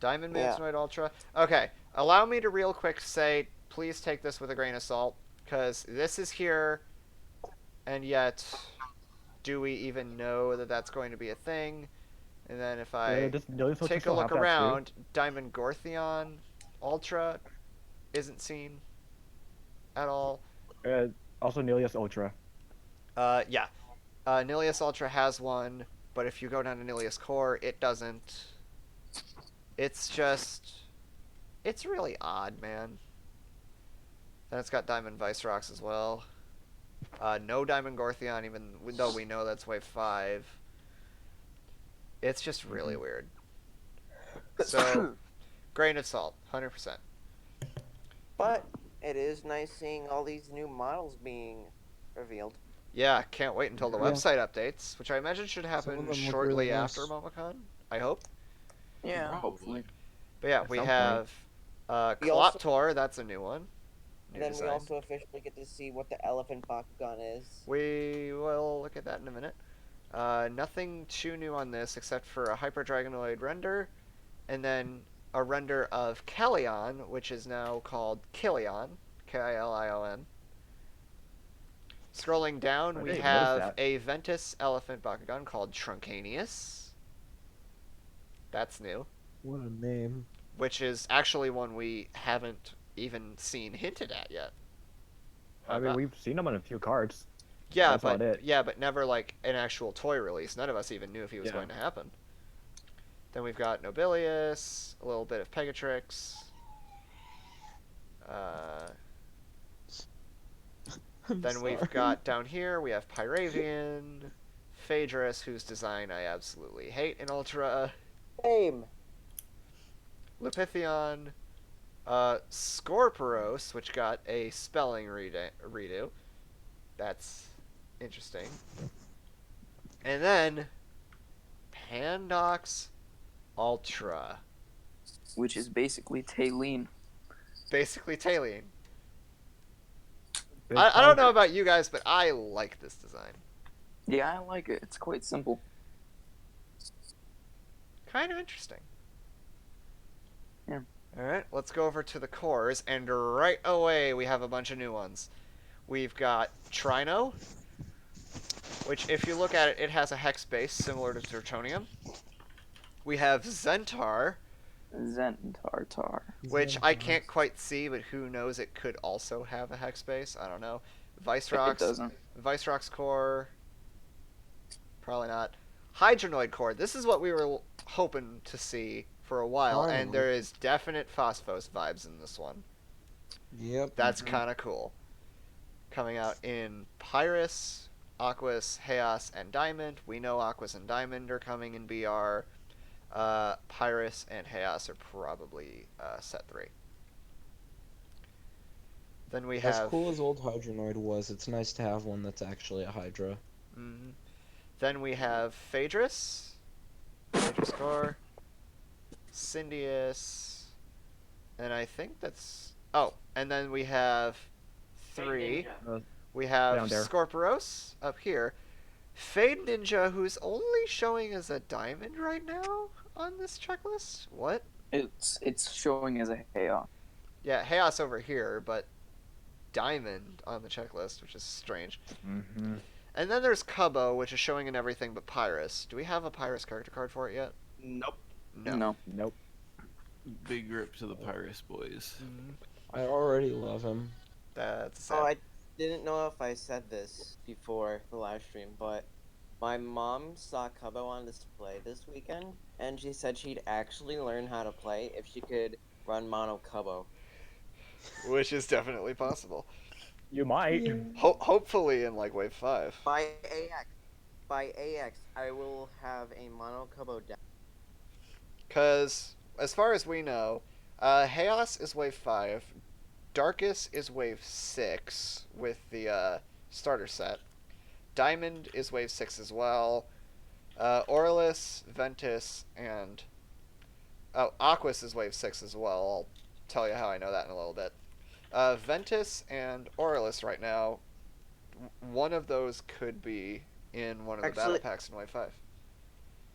[SPEAKER 2] Diamond Mantanoid Ultra. Okay, allow me to real quick say, please take this with a grain of salt, because this is here, and yet, do we even know that that's going to be a thing? And then if I take a look around, Diamond Gortheon Ultra isn't seen at all.
[SPEAKER 5] Also Nilius Ultra.
[SPEAKER 2] Yeah. Nilius Ultra has one, but if you go down to Nilius Core, it doesn't. It's just... It's really odd, man. Then it's got Diamond Vicerox as well. No Diamond Gortheon, even though we know that's Wave 5. It's just really weird. So, grain of salt, 100%.
[SPEAKER 8] But it is nice seeing all these new models being revealed.
[SPEAKER 2] Yeah, can't wait until the website updates, which I imagine should happen shortly
[SPEAKER 10] really
[SPEAKER 2] after
[SPEAKER 10] nice.
[SPEAKER 2] Momocon. I hope.
[SPEAKER 7] Yeah, hopefully.
[SPEAKER 2] But yeah, we have Cloptor, that's a new one.
[SPEAKER 8] And then we also officially get to see what the Elephant Bakugan is.
[SPEAKER 2] We will look at that in a minute. Nothing too new on this except for a Hyper Dragonoid render, and then a render of Kellion, which is now called Killion, K-I-L-I-O-N. Scrolling down, we have a Ventus Elephant Bakugan called Truncanius. That's new.
[SPEAKER 10] What a name.
[SPEAKER 2] Which is actually one we haven't even seen hinted at yet.
[SPEAKER 5] I mean, we've seen them on a few cards.
[SPEAKER 2] Yeah, but never like an actual toy release. None of us even knew if he was going to happen. Then we've got Nobilius, a little bit of Pegatrix. Then we've got down here, we have Pyravian, Phaedrus, whose design I absolutely hate in Ultra.
[SPEAKER 8] Same.
[SPEAKER 2] Lupithion, Scorpiros, which got a spelling redo. That's interesting. And then Pandox Ultra.
[SPEAKER 7] Which is basically Tailene.
[SPEAKER 2] Basically Tailene. I don't know about you guys, but I like this design.
[SPEAKER 7] Yeah, I like it. It's quite simple.
[SPEAKER 2] Kind of interesting.
[SPEAKER 7] Yeah.
[SPEAKER 2] Alright, let's go over to the cores, and right away we have a bunch of new ones. We've got Trino, which if you look at it, it has a hex base similar to Zirconium. We have Zentar, which I can't quite see, but who knows, it could also have a hex base. I don't know. Vicerox,
[SPEAKER 7] it doesn't.
[SPEAKER 2] Vicerox Core, Probably not. Hydranoid core. This is what we were hoping to see for a while, and
[SPEAKER 10] Finally.
[SPEAKER 2] there is definite Phosphos vibes in this one.
[SPEAKER 10] Yep.
[SPEAKER 2] That's kind of cool. Coming out in Pyrus, Aquas, Chaos, and Diamond. We know Aquas and Diamond are coming in BR. Pyrus and Chaos are probably set 3. Then we have...
[SPEAKER 10] As cool as old Hydranoid was, it's nice to have one that's actually a Hydra.
[SPEAKER 2] Mm-hmm. Then we have Phaedrus core, Syndius, and I think that's... Oh, and then we have 3. We have Scorpiros up here. Fade Ninja, who's only showing as a diamond right now on this checklist? What?
[SPEAKER 7] It's showing as a Chaos.
[SPEAKER 2] Yeah, Chaos over here, but diamond on the checklist, which is strange.
[SPEAKER 5] Mm-hmm.
[SPEAKER 2] And then there's Cubbo, which is showing in everything but Pyrus. Do we have a Pyrus character card for it yet?
[SPEAKER 8] Nope.
[SPEAKER 7] No.
[SPEAKER 5] Nope.
[SPEAKER 9] Big rip to the Pyrus boys.
[SPEAKER 10] I already love him.
[SPEAKER 2] That's sad.
[SPEAKER 8] Oh, I didn't know if I said this before the live stream, but my mom saw Cubbo on display this weekend, and she said she'd actually learn how to play if she could run mono Cubbo.
[SPEAKER 2] Which is definitely possible.
[SPEAKER 5] You might.
[SPEAKER 2] Hopefully in like wave 5.
[SPEAKER 8] By AX, I will have a mono Cubbo deck.
[SPEAKER 2] Because, as far as we know, Chaos is wave 5, Darkus is wave 6 with the starter set, Diamond is wave 6 as well, Aurelus, Ventus, and... Oh, Aquas is wave 6 as well. I'll tell you how I know that in a little bit. Ventus and Aurelus right now, one of those could be in one of the battle packs in wave 5.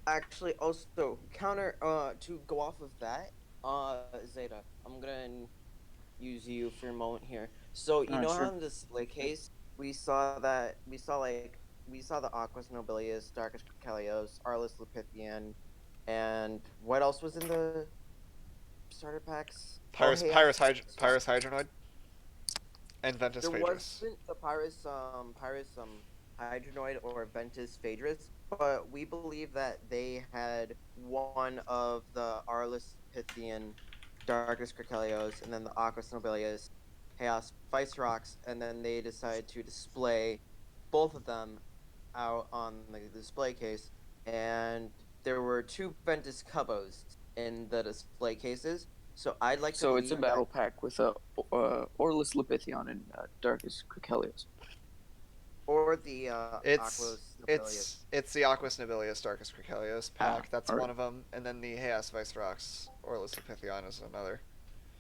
[SPEAKER 8] Actually, also, counter, to go off of that, Zeta, I'm gonna use you for a moment here. So, you know
[SPEAKER 7] sure.
[SPEAKER 8] how in this display case, we saw the Aquas Nobilius, Darkus Kalios, Arlis Lupithian, and what else was in the starter packs?
[SPEAKER 2] Pyrus Hydranoid, and Ventus
[SPEAKER 8] There
[SPEAKER 2] Phaedrus.
[SPEAKER 8] wasn't the Pyrus Hydranoid or Ventus Phaedrus, but we believe that they had one of the Arlis Pythian, Darkus Cracelios, and then the Aquas Nobilius, Chaos Vicerox, and then they decided to display both of them out on the display case, and there were 2 Ventus Cubbos in the display cases. So I'd like to.
[SPEAKER 7] So it's a battle pack with Orlis Lupithion and Darkus Cracelius.
[SPEAKER 8] Or the
[SPEAKER 2] It's the Aquas Nobilius Darkus Cracelios pack. That's one of them, and then the Chaos Vicerox Orlis Lupithion is another.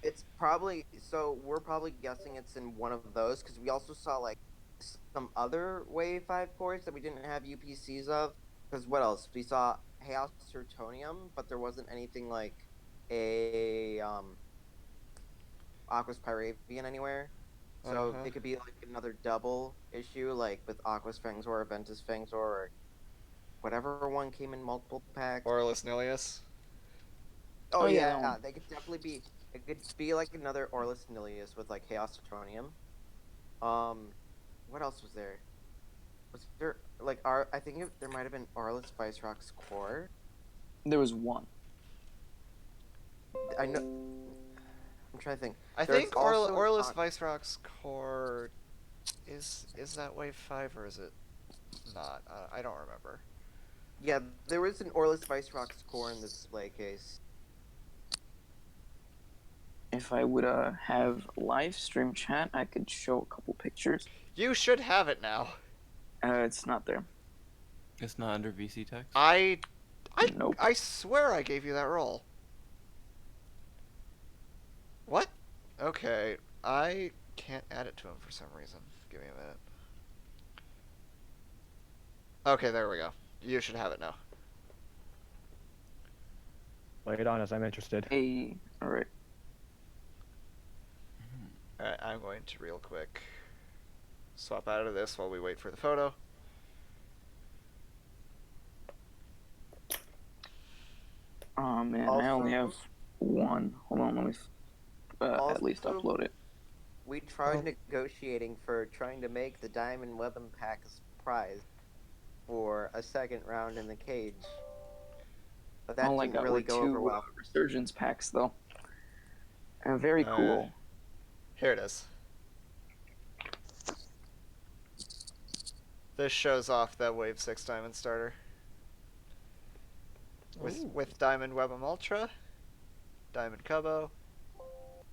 [SPEAKER 8] It's probably we're probably guessing it's in one of those because we also saw like some other Wave 5 cores that we didn't have UPCs of. Because what else? We saw Chaos Sertonium, but there wasn't anything like a Aquas Pyravian anywhere. So it could be like another double issue, like with Aquas Fangzor or Ventus Fangzor or whatever one came in multiple packs.
[SPEAKER 2] Orlis Nilius.
[SPEAKER 8] Oh yeah, they could definitely be. It could be like another Orlis Nilius with like Chaos Sertonium. What else was there? Was there like I think there might have been Orlis Vicerox core.
[SPEAKER 7] There was one.
[SPEAKER 8] I know. I'm trying to think.
[SPEAKER 2] I think Orlis Vicerox core is that wave 5 or is it not? I don't remember.
[SPEAKER 8] Yeah, there was an Orlis Vicerox core in the display case.
[SPEAKER 7] If I would have live stream chat, I could show a couple pictures.
[SPEAKER 2] You should have it now.
[SPEAKER 7] It's not there.
[SPEAKER 9] It's not under VC text?
[SPEAKER 7] Nope.
[SPEAKER 2] I swear I gave you that roll. What? Okay, I can't add it to him for some reason. Give me a minute. Okay, there we go. You should have it now.
[SPEAKER 5] Lay it on us, I'm interested.
[SPEAKER 7] Hey, alright.
[SPEAKER 2] Alright, I'm going to real quick swap out of this while we wait for the photo.
[SPEAKER 7] Oh man, I only have one. Hold on, let me at least upload it.
[SPEAKER 8] We tried negotiating for trying to make the Diamond Weapon Pack a surprise. for a second round in the cage. But that
[SPEAKER 7] All I
[SPEAKER 8] didn't
[SPEAKER 7] got
[SPEAKER 8] really
[SPEAKER 7] were
[SPEAKER 8] go over
[SPEAKER 7] two
[SPEAKER 8] well.
[SPEAKER 7] Resurgence packs, though. And very cool.
[SPEAKER 2] Here it is. This shows off that Wave 6 Diamond starter. With Diamond Web'em Ultra, Diamond Cubbo,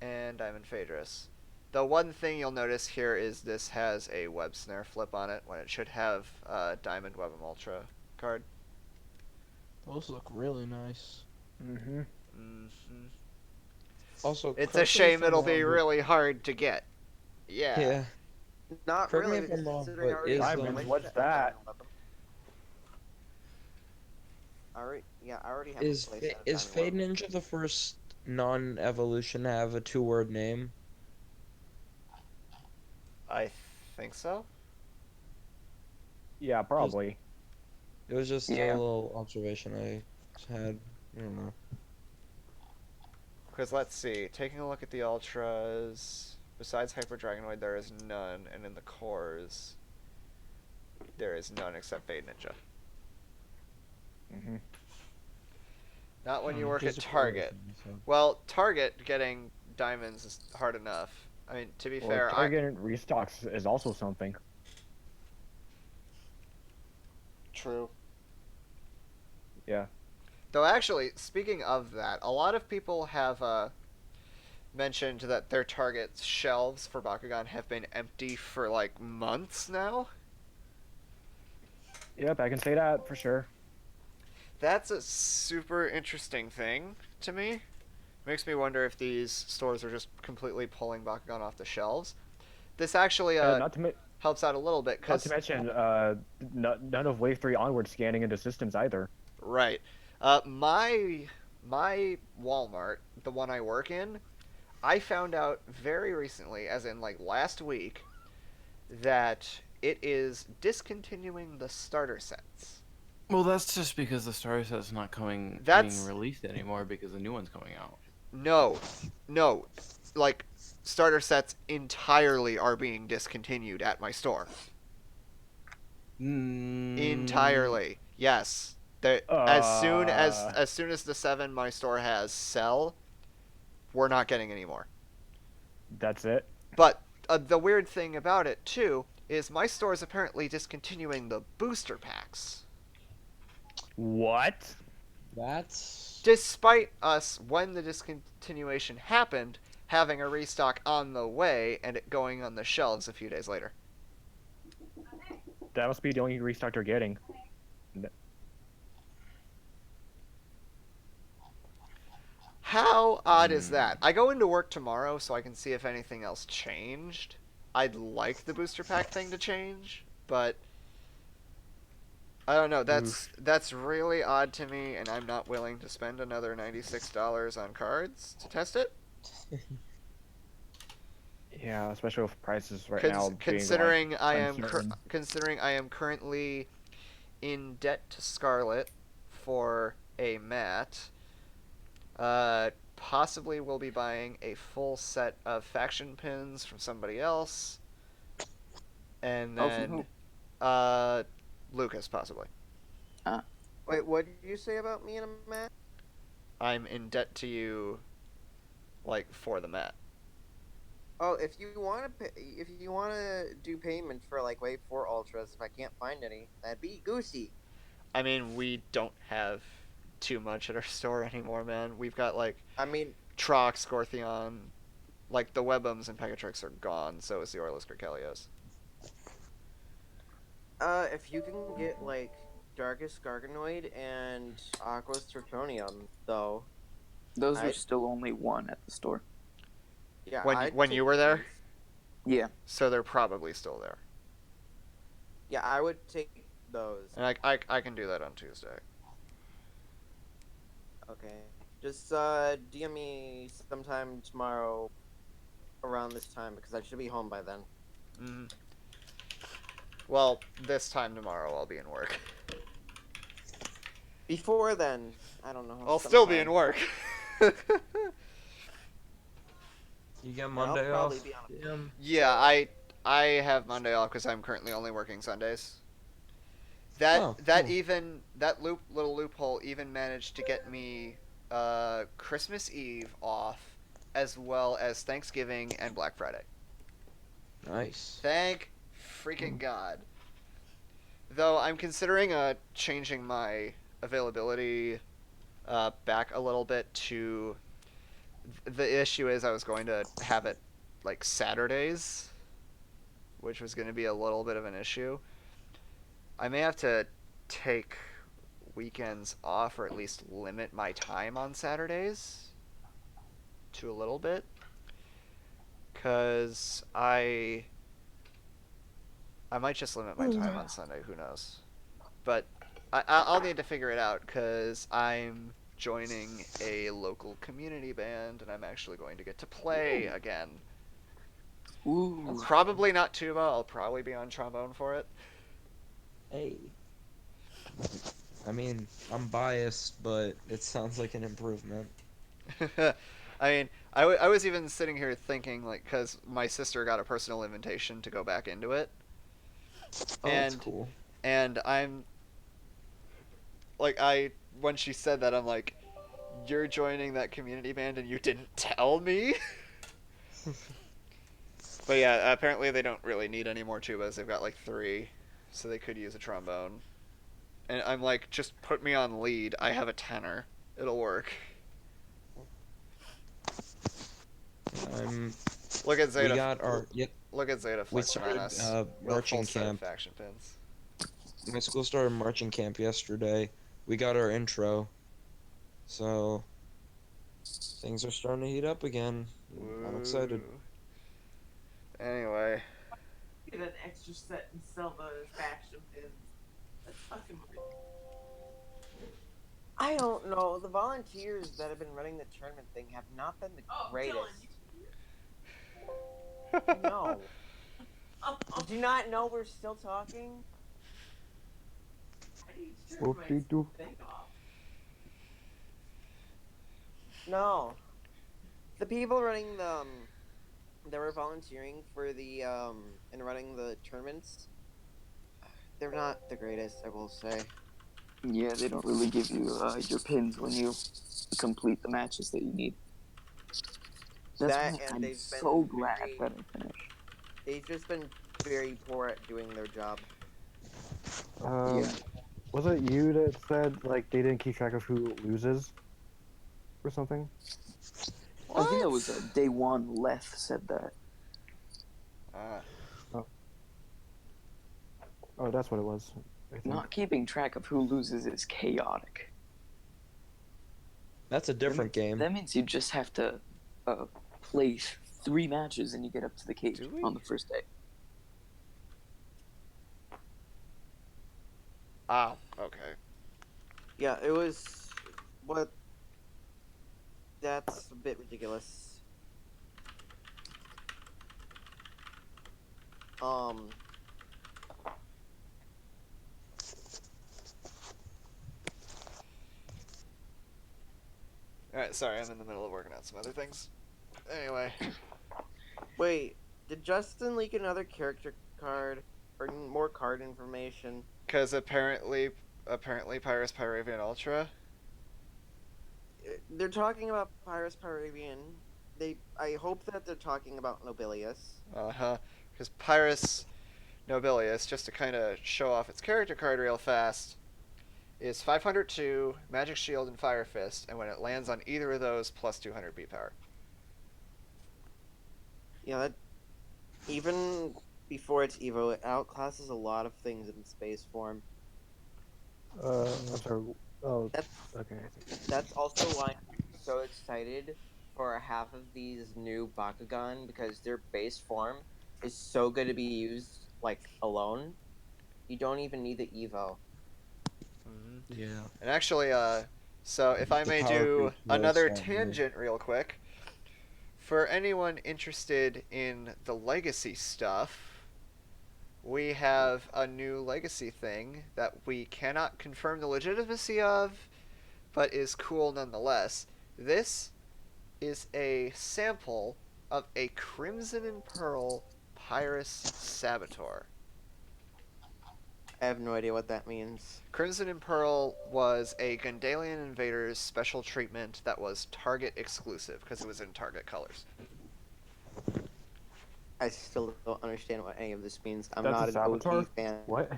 [SPEAKER 2] and Diamond Phaedrus. The one thing you'll notice here is this has a web snare flip on it when it should have a Diamond Web'em Ultra card.
[SPEAKER 10] Those look really nice.
[SPEAKER 5] Mm-hmm.
[SPEAKER 2] Mm-hmm.
[SPEAKER 10] Also,
[SPEAKER 2] It's a shame it'll be really hard to get. Yeah.
[SPEAKER 10] Yeah.
[SPEAKER 8] Not
[SPEAKER 10] Correct me
[SPEAKER 8] really,
[SPEAKER 10] if I'm wrong,
[SPEAKER 8] considering I
[SPEAKER 10] but
[SPEAKER 8] already
[SPEAKER 10] is,
[SPEAKER 8] have
[SPEAKER 5] Diamonds,
[SPEAKER 8] a
[SPEAKER 5] what's
[SPEAKER 8] playset
[SPEAKER 5] that?
[SPEAKER 8] of them. I already have
[SPEAKER 10] Is
[SPEAKER 8] a playset of
[SPEAKER 10] is Fade
[SPEAKER 8] Diamond
[SPEAKER 10] Ninja the first non-evolution to have a two-word name?
[SPEAKER 2] I think so.
[SPEAKER 5] Yeah, probably.
[SPEAKER 10] It was just a
[SPEAKER 7] Yeah.
[SPEAKER 10] little observation I had. I don't know.
[SPEAKER 2] Because let's see, taking a look at the Ultras, besides Hyper Dragonoid, there is none, and in the cores, there is none except Fade Ninja.
[SPEAKER 5] Mm-hmm.
[SPEAKER 2] Not when you work
[SPEAKER 10] Just
[SPEAKER 2] at
[SPEAKER 10] a core
[SPEAKER 2] Target.
[SPEAKER 10] thing, so.
[SPEAKER 2] Well, Target getting diamonds is hard enough. I mean, to be fair,
[SPEAKER 5] Target restocks is also something.
[SPEAKER 2] True.
[SPEAKER 5] Yeah.
[SPEAKER 2] Though actually, speaking of that, a lot of people have mentioned that their Target shelves for Bakugan have been empty for like months now.
[SPEAKER 5] Yep, I can say that for sure.
[SPEAKER 2] That's a super interesting thing to me. Makes me wonder if these stores are just completely pulling Bakugan off the shelves. This actually helps out a little bit because
[SPEAKER 5] not to mention none of Wave 3 onward scanning into systems either.
[SPEAKER 2] Right. My Walmart, the one I work in, I found out very recently, as in like last week, that it is discontinuing the starter sets.
[SPEAKER 9] Well, that's just because the starter set's not being released anymore because the new one's coming out.
[SPEAKER 2] No, like starter sets entirely are being discontinued at my store. Entirely, yes. As soon as the 7 my store has sell, we're not getting any more.
[SPEAKER 5] That's it.
[SPEAKER 2] But the weird thing about it too is my store is apparently discontinuing the booster packs.
[SPEAKER 5] What?
[SPEAKER 10] That's...
[SPEAKER 2] Despite us, when the discontinuation happened, having a restock on the way and it going on the shelves a few days later.
[SPEAKER 5] That must be the only restock they're getting.
[SPEAKER 2] How odd is that? I go into work tomorrow so I can see if anything else changed. I'd like the booster pack thing to change, but I don't know. That's really odd to me, and I'm not willing to spend another $96 on cards to test it.
[SPEAKER 5] Yeah, especially with prices right now being
[SPEAKER 2] considering
[SPEAKER 5] like,
[SPEAKER 2] I am currently in debt to Scarlet for a mat. Possibly will be buying a full set of faction pins from somebody else, and then Lucas possibly.
[SPEAKER 8] Wait, what did you say about me and a mat?
[SPEAKER 2] I'm in debt to you, like for the mat.
[SPEAKER 8] Oh, if you want to do payment for like Wave 4 Ultras, if I can't find any, that'd be goosey.
[SPEAKER 2] I mean, we don't have too much at our store anymore, man. We've got like Trox, Scortheon, like the Webums and Pegatrix are gone, so is the Orlus Gricelios.
[SPEAKER 8] If you can get like Darkest Garganoid and Aqua's Tertonium, though.
[SPEAKER 7] Those are still only one at the store.
[SPEAKER 8] Yeah.
[SPEAKER 2] When you were there?
[SPEAKER 7] Yeah.
[SPEAKER 2] So they're probably still there.
[SPEAKER 8] Yeah, I would take those.
[SPEAKER 2] And I can do that on Tuesday.
[SPEAKER 8] Okay. Just DM me sometime tomorrow around this time because I should be home by then.
[SPEAKER 2] Mm-hmm. Well, this time tomorrow I'll be in work.
[SPEAKER 8] Before then, I don't know.
[SPEAKER 2] I'll still be in work.
[SPEAKER 10] You get Monday off?
[SPEAKER 2] Yeah, I have Monday off because I'm currently only working Sundays. that little loophole even managed to get me Christmas Eve off, as well as Thanksgiving and Black Friday.
[SPEAKER 10] Nice.
[SPEAKER 2] Thank freaking God. Though I'm considering changing my availability back a little bit to. The issue is I was going to have it like Saturdays, which was going to be a little bit of an issue. I may have to take weekends off, or at least limit my time on Saturdays to a little bit, because I might just limit my time on Sunday. Who knows? But I'll need to figure it out, because I'm joining a local community band, and I'm actually going to get to play again.
[SPEAKER 7] Ooh.
[SPEAKER 2] Probably not tuba. I'll probably be on trombone for it.
[SPEAKER 10] Hey. I mean, I'm biased, but it sounds like an improvement.
[SPEAKER 2] I mean, I was even sitting here thinking, like, because my sister got a personal invitation to go back into it.
[SPEAKER 10] Oh, that's cool.
[SPEAKER 2] And I'm, like, when she said that, I'm like, you're joining that community band and you didn't tell me? But yeah, apparently they don't really need any more tubas. They've got, like, 3, so they could use a trombone. And I'm like, just put me on lead. I have a tenor. It'll work. Look at Zeta.
[SPEAKER 10] We got our
[SPEAKER 2] Look at Zeta flexing on us.
[SPEAKER 10] Marching camp.
[SPEAKER 2] Faction pins.
[SPEAKER 10] My school started marching camp yesterday. We got our intro, so things are starting to heat up again.
[SPEAKER 2] Woo.
[SPEAKER 10] I'm excited.
[SPEAKER 2] Anyway.
[SPEAKER 4] Get an extra set and sell those faction pins. That's fucking ridiculous.
[SPEAKER 8] I don't know. The volunteers that have been running the tournament thing have not been the greatest.
[SPEAKER 4] Dylan,
[SPEAKER 8] No. Do you not know we're still talking?
[SPEAKER 4] I need to turn my thing off.
[SPEAKER 8] No. The people running the that were volunteering for the and running the tournaments, they're not the greatest, I will say.
[SPEAKER 7] Yeah, they don't really give you your pins when you complete the matches that you need. That's why I'm so glad that I finished.
[SPEAKER 8] They've just been very poor at doing their job.
[SPEAKER 7] Yeah.
[SPEAKER 5] Was it you that said, like, they didn't keep track of who loses? Or something?
[SPEAKER 7] I think that was day one. Leth said that.
[SPEAKER 5] Oh, that's what it was.
[SPEAKER 7] Not keeping track of who loses is chaotic.
[SPEAKER 10] That's a different game.
[SPEAKER 7] That means you just have to play 3 matches and you get up to the cage on the first day.
[SPEAKER 2] Ah, okay.
[SPEAKER 8] Yeah, it was... What... That's a bit ridiculous.
[SPEAKER 2] Alright, sorry, I'm in the middle of working out some other things. Anyway.
[SPEAKER 8] Wait, did Justin leak another character card? Or more card information?
[SPEAKER 2] Because apparently Pyrus Ultra.
[SPEAKER 8] They're talking about Pyrus Pyravian. I hope that they're talking about Nobilius.
[SPEAKER 2] Because Pyrus Nobilius, just to kind of show off its character card real fast, is 502, Magic Shield, and Fire Fist, and when it lands on either of those, plus 200 beat power.
[SPEAKER 8] Yeah, that... Even before its Evo, it outclasses a lot of things in space form.
[SPEAKER 5] I'm sorry. Oh, okay.
[SPEAKER 8] That's also why I'm so excited for half of these new Bakugan, because their base form is so good to be used, like, alone. You don't even need the Evo.
[SPEAKER 10] Yeah.
[SPEAKER 2] And actually, so if I may do another tangent real quick, for anyone interested in the Legacy stuff, we have a new Legacy thing that we cannot confirm the legitimacy of, but is cool nonetheless. This is a sample of a Crimson and Pearl Pyrus Saboteur.
[SPEAKER 8] have no idea what that means.
[SPEAKER 2] Crimson and Pearl was a Gundalian Invaders special treatment that was Target exclusive because it was in Target colors.
[SPEAKER 8] I still don't understand what any of this means. I'm
[SPEAKER 5] That's
[SPEAKER 8] not
[SPEAKER 5] a
[SPEAKER 8] an
[SPEAKER 5] Saboteur?
[SPEAKER 8] OG fan.
[SPEAKER 5] What?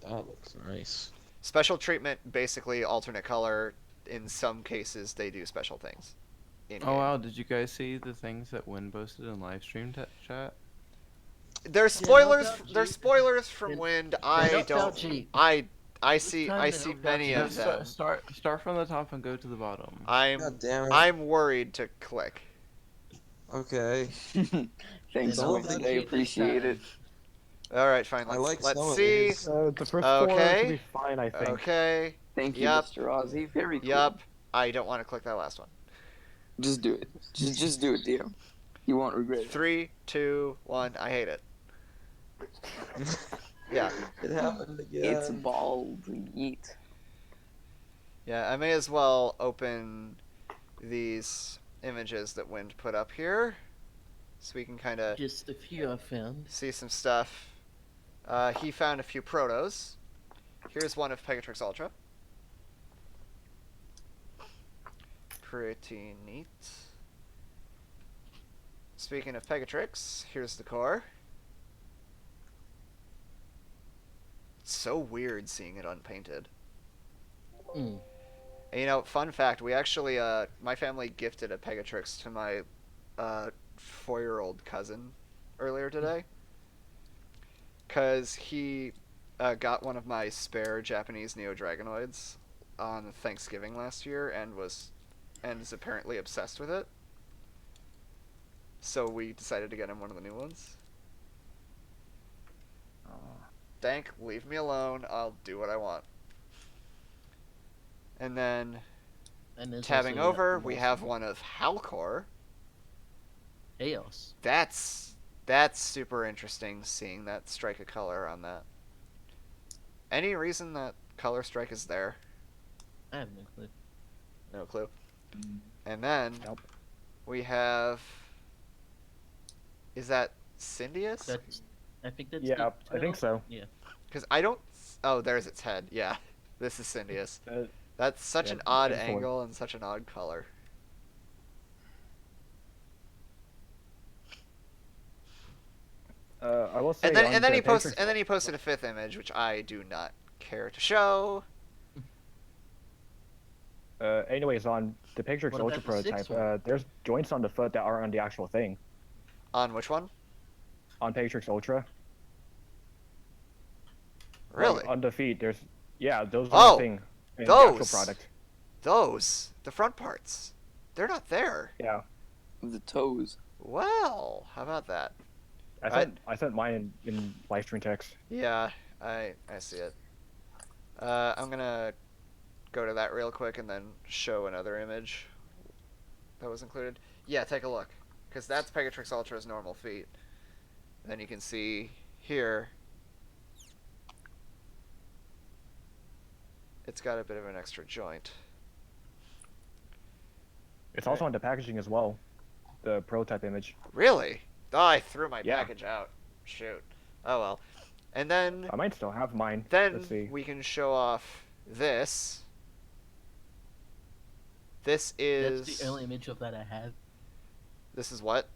[SPEAKER 10] That looks nice.
[SPEAKER 2] Special treatment, basically alternate color. In some cases, they do special things.
[SPEAKER 9] Oh wow, did you guys see the things that Win posted in live stream chat?
[SPEAKER 2] There's spoilers. There's spoilers from Wind. I see many of them.
[SPEAKER 9] Start from the top and go to the bottom.
[SPEAKER 2] I'm worried to click.
[SPEAKER 10] Okay.
[SPEAKER 7] Thanks, Wind. I appreciate it.
[SPEAKER 2] All right, fine. Let's see.
[SPEAKER 5] The first four should be fine, I think.
[SPEAKER 2] Okay.
[SPEAKER 7] Thank you, Mr. Ozzy. Very cool.
[SPEAKER 2] Yup. I don't want to click that last one.
[SPEAKER 7] Just do it. Just do it, Dio. You won't regret it.
[SPEAKER 2] 3, 2, 1. I hate it. Yeah.
[SPEAKER 10] It happened again.
[SPEAKER 7] It's bald. Yeet.
[SPEAKER 2] Yeah, I may as well open these images that Wind put up here, so we can kind of
[SPEAKER 11] just a few I found.
[SPEAKER 2] See some stuff. He found a few protos. Here's one of Phaedrus Ultra. Pretty neat. Speaking of Phaedrus, here's the core. It's so weird seeing it unpainted.
[SPEAKER 11] Mm.
[SPEAKER 2] And, you know, fun fact, we actually, my family gifted a Phaedrus to my 4-year-old cousin earlier today. Because he got one of my spare Japanese Neo-Dragonoids on Thanksgiving last year and is apparently obsessed with it. So we decided to get him one of the new ones. Dank, leave me alone. I'll do what I want. And then, tabbing over, we have one of Halcor.
[SPEAKER 11] Chaos.
[SPEAKER 2] That's super interesting, seeing that strike of color on that. Any reason that color strike is there?
[SPEAKER 11] I have no clue.
[SPEAKER 2] No clue. And then, we have... Is that Syndius?
[SPEAKER 11] I think that's
[SPEAKER 5] yeah, I think so.
[SPEAKER 11] Yeah.
[SPEAKER 2] Because I don't... Oh, there's its head. Yeah, this is Syndius. That's such an odd angle and such an odd color.
[SPEAKER 5] I will say.
[SPEAKER 2] And then he posted a 5th image, which I do not care to show.
[SPEAKER 5] Anyways, on the Phaedrus Ultra prototype, there's joints on the foot that are on the actual thing.
[SPEAKER 2] On which one?
[SPEAKER 5] On Phaedrus Ultra.
[SPEAKER 2] Really?
[SPEAKER 5] On the feet, there's those are the thing. In the actual product.
[SPEAKER 2] Those the front parts, they're not there.
[SPEAKER 5] Yeah.
[SPEAKER 7] The toes.
[SPEAKER 2] Well, how about that?
[SPEAKER 5] I sent mine in live stream text.
[SPEAKER 2] Yeah, I see it. I'm gonna go to that real quick and then show another image that was included. Yeah, take a look, because that's Phaedrus Ultra's normal feet. Then you can see here, it's got a bit of an extra joint.
[SPEAKER 5] It's also on the packaging as well, the prototype image.
[SPEAKER 2] Really? Oh, I threw my package out. Shoot. Oh well. And then
[SPEAKER 5] I might still have mine.
[SPEAKER 2] Then
[SPEAKER 5] Let's see.
[SPEAKER 2] We can show off this. This is...
[SPEAKER 11] That's the only image of that I have.
[SPEAKER 2] This is what?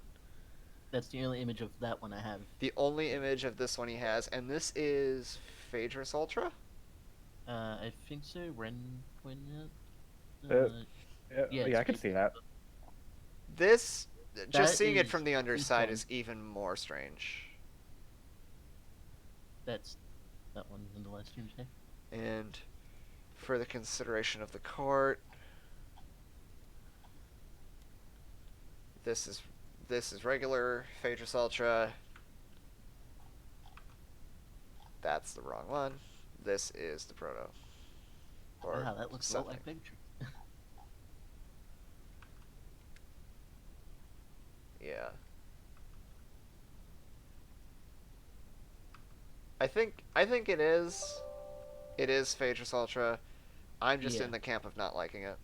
[SPEAKER 11] That's the only image of that one I have.
[SPEAKER 2] The only image of this one he has, and this is Phaedrus Ultra?
[SPEAKER 11] I think so.
[SPEAKER 5] Yeah, I can see that.
[SPEAKER 2] This, just seeing it from the underside is even more strange.
[SPEAKER 11] That's that one in the last stream today.
[SPEAKER 2] And for the consideration of the court, this is regular Phaedrus Ultra. That's the wrong one. This is the proto. Or
[SPEAKER 11] wow, that looks
[SPEAKER 2] something.
[SPEAKER 11] a lot like Picture.
[SPEAKER 2] Yeah. I think it is. It is Phaedrus Ultra. I'm just in the camp of not liking it.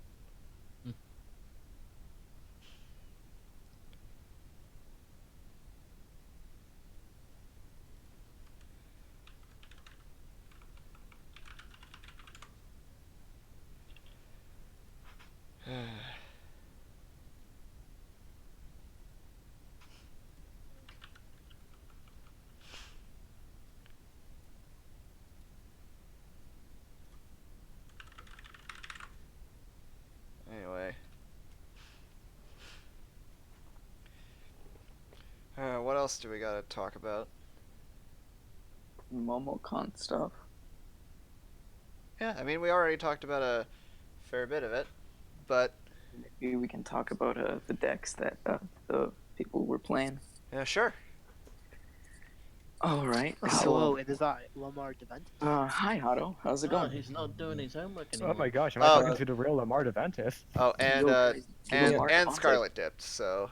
[SPEAKER 2] else do we gotta talk about?
[SPEAKER 7] Momocon stuff.
[SPEAKER 2] Yeah, I mean, we already talked about a fair bit of it, but
[SPEAKER 7] Maybe we can talk about the decks that the people were playing.
[SPEAKER 2] yeah, sure.
[SPEAKER 7] All right.
[SPEAKER 12] Hello, it is I, Lamar Devent.
[SPEAKER 7] Hi, Otto. How's it
[SPEAKER 11] Oh,
[SPEAKER 7] going?
[SPEAKER 11] he's not doing his homework anymore.
[SPEAKER 5] Oh my gosh, am I talking to the real Lamar Deventis?
[SPEAKER 2] Oh, and
[SPEAKER 7] Yo, guys, Lamar
[SPEAKER 2] and
[SPEAKER 7] Devent.
[SPEAKER 2] Scarlet dipped. So,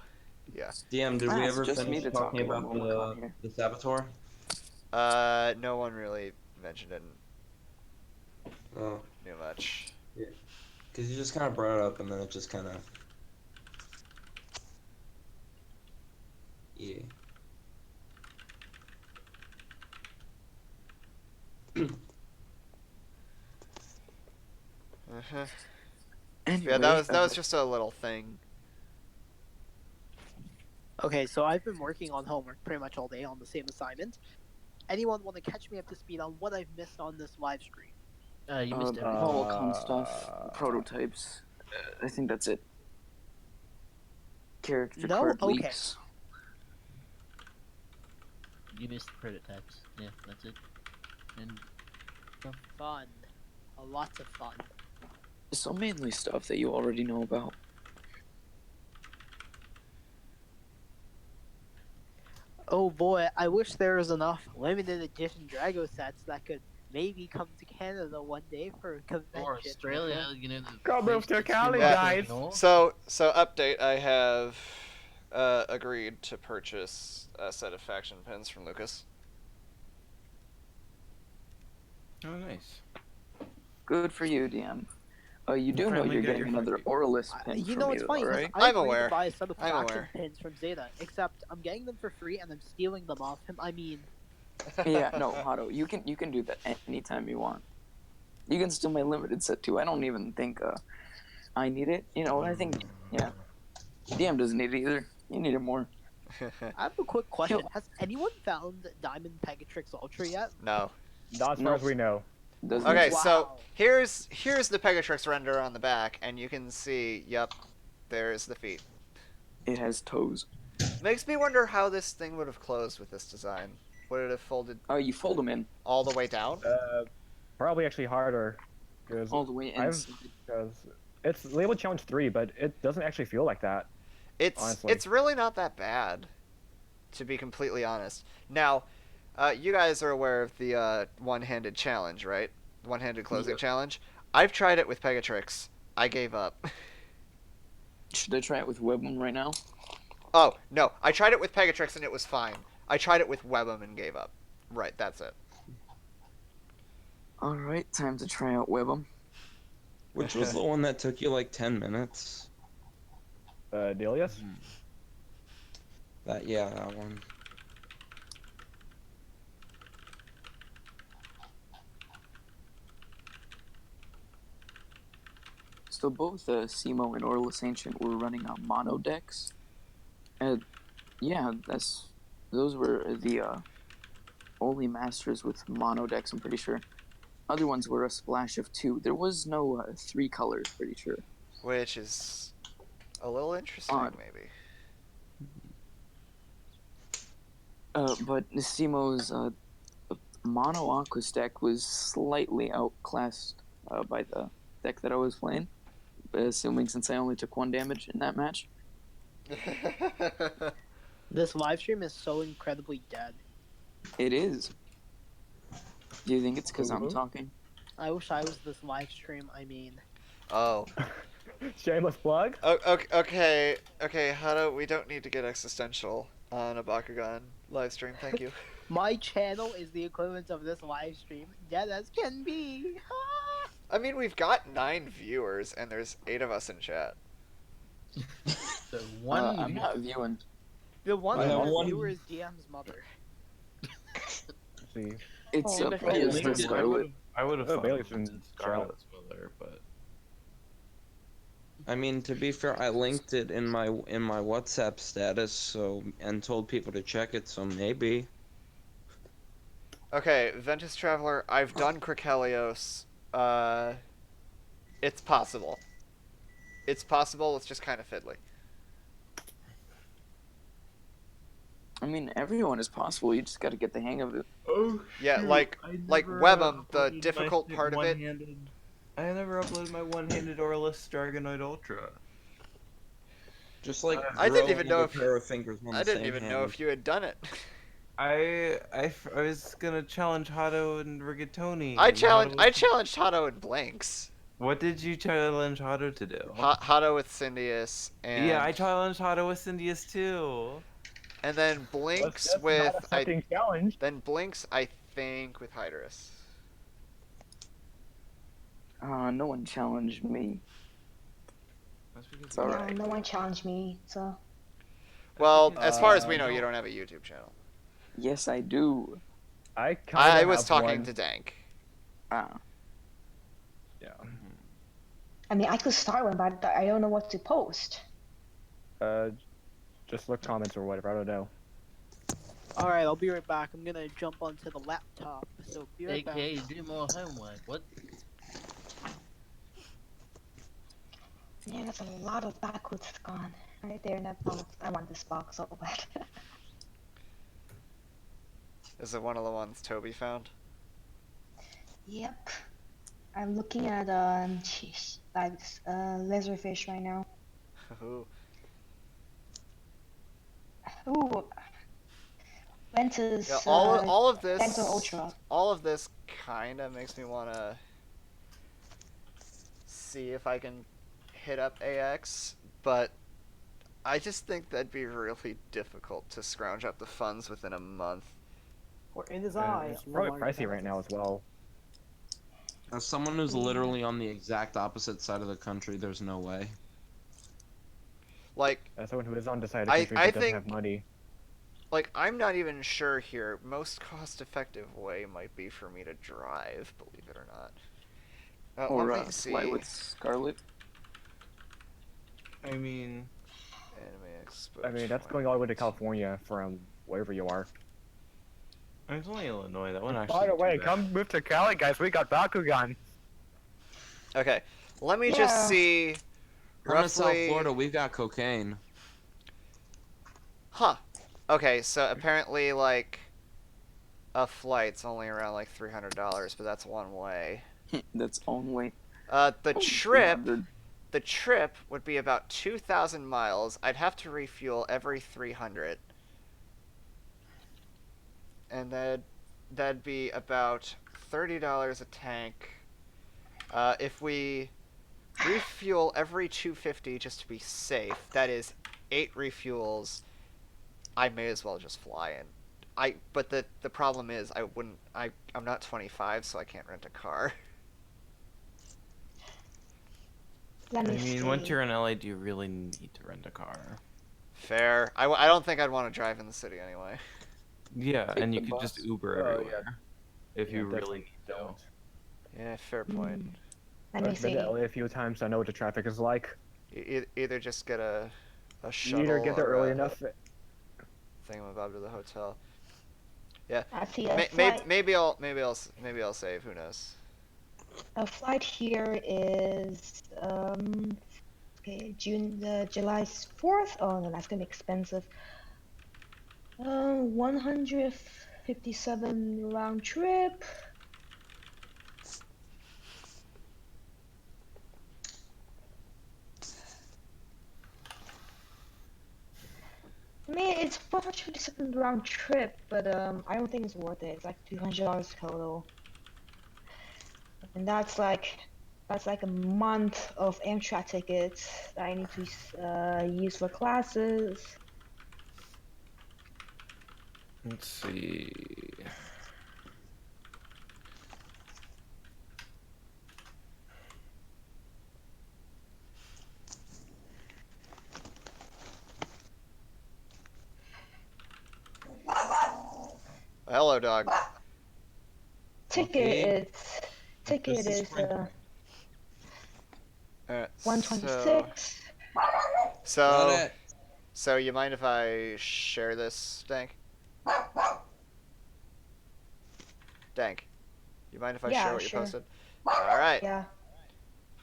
[SPEAKER 2] yeah.
[SPEAKER 6] DM, did we ever
[SPEAKER 7] just me
[SPEAKER 6] finish
[SPEAKER 7] to talk
[SPEAKER 6] talking
[SPEAKER 7] about
[SPEAKER 6] about
[SPEAKER 7] Momocon here.
[SPEAKER 6] the Saboteur?
[SPEAKER 2] No one really mentioned it.
[SPEAKER 6] Oh,
[SPEAKER 2] Too much.
[SPEAKER 6] yeah. Because you just kind of brought it up, and then it just kind of. Yeah.
[SPEAKER 2] Uh-huh.
[SPEAKER 7] Anyway,
[SPEAKER 2] Yeah, that was just a little thing.
[SPEAKER 12] Okay, so I've been working on homework pretty much all day on the same assignment. Anyone want to catch me up to speed on what I've missed on this live stream?
[SPEAKER 11] You missed everything.
[SPEAKER 7] Momocon stuff, prototypes. I think that's it. Character card leaks.
[SPEAKER 11] You missed prototypes. Yeah, that's it. And
[SPEAKER 12] Fun. A lot of fun.
[SPEAKER 7] So mainly stuff that you already know about.
[SPEAKER 12] Oh boy, I wish there was enough limited edition Drago sets that could maybe come to Canada one day for a convention.
[SPEAKER 11] or Australia, you know.
[SPEAKER 5] Go move to Cali,
[SPEAKER 2] Yeah.
[SPEAKER 5] guys.
[SPEAKER 2] So update. I have agreed to purchase a set of faction pins from Lucas.
[SPEAKER 9] Oh, nice.
[SPEAKER 7] Good for you, DM. You do know you're getting another Auralus pin
[SPEAKER 12] You
[SPEAKER 7] from
[SPEAKER 12] know, it's funny,
[SPEAKER 7] though,
[SPEAKER 12] 'cause
[SPEAKER 7] right?
[SPEAKER 12] I
[SPEAKER 2] I'm
[SPEAKER 12] agreed
[SPEAKER 2] aware.
[SPEAKER 12] to buy a set of
[SPEAKER 2] I'm
[SPEAKER 12] faction
[SPEAKER 2] aware.
[SPEAKER 12] pins from Zeta, except I'm getting them for free and I'm stealing them off him. I mean,
[SPEAKER 7] Yeah, no, Otto, you can do that anytime you want. You can steal my limited set too. I don't even think I need it. You know, I think DM doesn't need it either. You need it more.
[SPEAKER 12] I have a quick question. Has anyone found Diamond Pegatrix Ultra yet?
[SPEAKER 2] No.
[SPEAKER 5] Not as far as we know.
[SPEAKER 2] Okay, so here's the Pegatrix render on the back, and you can see, yep, there's the feet.
[SPEAKER 7] It has toes.
[SPEAKER 2] Makes me wonder how this thing would have closed with this design. Would it have folded?
[SPEAKER 7] Oh, you fold them in
[SPEAKER 2] all the way down.
[SPEAKER 5] Probably actually harder. Cause
[SPEAKER 7] all the way inside.
[SPEAKER 5] Because it's labeled challenge 3, but it doesn't actually feel like that.
[SPEAKER 2] It's really not that bad, to be completely honest. Now, you guys are aware of the one-handed challenge, right? One-handed closing challenge. I've tried it with Pegatrix. I gave up.
[SPEAKER 7] Should I try it with Webum right now?
[SPEAKER 2] Oh, no. I tried it with Pegatrix and it was fine. I tried it with Webum and gave up. Right, that's it.
[SPEAKER 7] Alright, time to try out Webum.
[SPEAKER 10] Which was the one that took you like 10 minutes?
[SPEAKER 5] Delius?
[SPEAKER 10] That one.
[SPEAKER 7] So both Simo and Orlus Ancient were running on mono decks. Yeah, those were the only masters with mono decks, I'm pretty sure. Other ones were a splash of 2. There was no 3 colors, pretty sure.
[SPEAKER 2] Which is a little interesting, maybe.
[SPEAKER 7] But Simo's mono Aquas deck was slightly outclassed by the deck that I was playing. Assuming since I only took 1 damage in that match.
[SPEAKER 12] This live stream is so incredibly dead.
[SPEAKER 7] It is. Do you think it's because I'm talking?
[SPEAKER 12] I wish I was this live stream, I mean.
[SPEAKER 2] Oh.
[SPEAKER 5] Shameless plug?
[SPEAKER 2] Okay, Hado, we don't need to get existential on a Bakugan live stream, thank you.
[SPEAKER 12] My channel is the equivalent of this live stream, dead as can be.
[SPEAKER 2] I mean, we've got 9 viewers, and there's 8 of us in chat.
[SPEAKER 11] The one
[SPEAKER 7] I'm not viewing.
[SPEAKER 12] The one viewer is DM's mother.
[SPEAKER 5] See.
[SPEAKER 7] It's
[SPEAKER 11] I
[SPEAKER 7] Scarlet.
[SPEAKER 9] I would have
[SPEAKER 5] Bailey's
[SPEAKER 9] thought
[SPEAKER 5] in
[SPEAKER 9] Scarlet's mother, but
[SPEAKER 10] I mean, to be fair, I linked it in my WhatsApp status, and told people to check it, so maybe.
[SPEAKER 2] Okay, Ventus Traveler, I've done Krikelios. It's possible. It's possible, it's just kind of fiddly.
[SPEAKER 7] I mean, everyone is possible. You just got to get the hang of it.
[SPEAKER 9] Oh,
[SPEAKER 2] Yeah,
[SPEAKER 9] shoot.
[SPEAKER 2] like
[SPEAKER 9] I never,
[SPEAKER 2] Web'em, the
[SPEAKER 9] uploaded
[SPEAKER 2] difficult
[SPEAKER 9] my
[SPEAKER 2] part of it.
[SPEAKER 9] one-handed. I never uploaded my one-handed Orlis Hydranoid Ultra.
[SPEAKER 10] Just like
[SPEAKER 2] I didn't
[SPEAKER 10] growing
[SPEAKER 2] even know
[SPEAKER 10] a
[SPEAKER 2] if
[SPEAKER 10] pair of fingers on
[SPEAKER 2] I
[SPEAKER 10] the
[SPEAKER 2] didn't
[SPEAKER 10] same
[SPEAKER 2] even
[SPEAKER 10] hand.
[SPEAKER 2] know if you had done it.
[SPEAKER 9] I was gonna challenge Hato and Rigatoni.
[SPEAKER 2] I
[SPEAKER 9] and
[SPEAKER 2] challenged Hato and Blanks.
[SPEAKER 9] What did you challenge Hato to do?
[SPEAKER 2] Hato with Syndius and
[SPEAKER 9] Yeah, I challenged Hato with Syndius too.
[SPEAKER 2] and then Blinks
[SPEAKER 5] That's
[SPEAKER 2] with
[SPEAKER 5] not accepting challenge.
[SPEAKER 2] Then Blinks, I think, with Hydrus.
[SPEAKER 7] No one challenged me. It's alright.
[SPEAKER 13] No one challenged me, so.
[SPEAKER 2] Well, as far as we know, you don't have a YouTube channel.
[SPEAKER 7] Yes, I do.
[SPEAKER 2] I was talking to Dank.
[SPEAKER 7] Ah.
[SPEAKER 5] Yeah.
[SPEAKER 13] I mean, I could start one, but I don't know what to post.
[SPEAKER 5] Just look comments or whatever. I don't know.
[SPEAKER 12] Alright, I'll be right back. I'm gonna jump onto the laptop, so be right back.
[SPEAKER 11] AKA do more homework. What?
[SPEAKER 13] Yeah, that's a lot of backwoods gone right there in that box. I want this box so bad.
[SPEAKER 2] Is it one of the ones Toby found?
[SPEAKER 13] Yep. I'm looking at laserfish right now.
[SPEAKER 2] Ooh.
[SPEAKER 13] Ooh. Ventus.
[SPEAKER 2] Yeah, all of this.
[SPEAKER 13] Hydranoid Ultra.
[SPEAKER 2] All of this kind of makes me want to see if I can hit up AX, but I just think that'd be really difficult to scrounge up the funds within a month.
[SPEAKER 1] Or in his eye.
[SPEAKER 5] It's probably pricey right now as well.
[SPEAKER 10] As someone who's literally on the exact opposite side of the country, there's no way.
[SPEAKER 2] Like,
[SPEAKER 5] as someone who is on the side of the country but doesn't have money.
[SPEAKER 2] Like, I'm not even sure here. Most cost-effective way might be for me to drive, believe it or not.
[SPEAKER 7] Or
[SPEAKER 2] let me see.
[SPEAKER 7] fly with Scarlet.
[SPEAKER 9] I mean,
[SPEAKER 5] that's going all the way to California from wherever you are.
[SPEAKER 9] It's only Illinois. That one actually.
[SPEAKER 5] By the way, come move to Cali, guys. We got Bakugan.
[SPEAKER 2] Okay, let me just see.
[SPEAKER 10] Come to South Florida, we've got cocaine.
[SPEAKER 2] Huh. Okay, so apparently, like, a flight's only around like $300, but that's one way.
[SPEAKER 7] That's one way.
[SPEAKER 2] The trip would be about 2,000 miles. I'd have to refuel every 300. And that'd be about $30 a tank. If we refuel every 250 just to be safe, that is 8 refuels. I may as well just fly in. But the problem is I'm not 25, so I can't rent a car.
[SPEAKER 9] I mean, once you're in LA, do you really need to rent a car?
[SPEAKER 2] Fair. I don't think I'd want to drive in the city anyway.
[SPEAKER 9] Yeah, and you could just Uber everywhere if you
[SPEAKER 5] Yeah,
[SPEAKER 9] really need to.
[SPEAKER 2] Yeah, fair point.
[SPEAKER 13] Let me
[SPEAKER 5] I've been
[SPEAKER 13] see.
[SPEAKER 5] to LA a few times, so I know what the traffic is like.
[SPEAKER 2] Either just get a shuttle.
[SPEAKER 5] You either get there
[SPEAKER 2] or
[SPEAKER 5] early enough.
[SPEAKER 2] Thingamabob to the hotel. Yeah.
[SPEAKER 13] I see
[SPEAKER 2] Maybe I'll save. Who knows?
[SPEAKER 13] A flight here is July 4th. Oh no, that's gonna be expensive. 157 round trip. I mean, it's 157 round trip, but I don't think it's worth it. It's like $200 total, and that's like a month of Amtrak tickets that I need to use for classes.
[SPEAKER 9] Let's see.
[SPEAKER 2] Hello, dog.
[SPEAKER 13] Ticket is 126.
[SPEAKER 2] So you mind if I share this, Dank? Dank, you mind if I share what you posted? All right.
[SPEAKER 13] Yeah.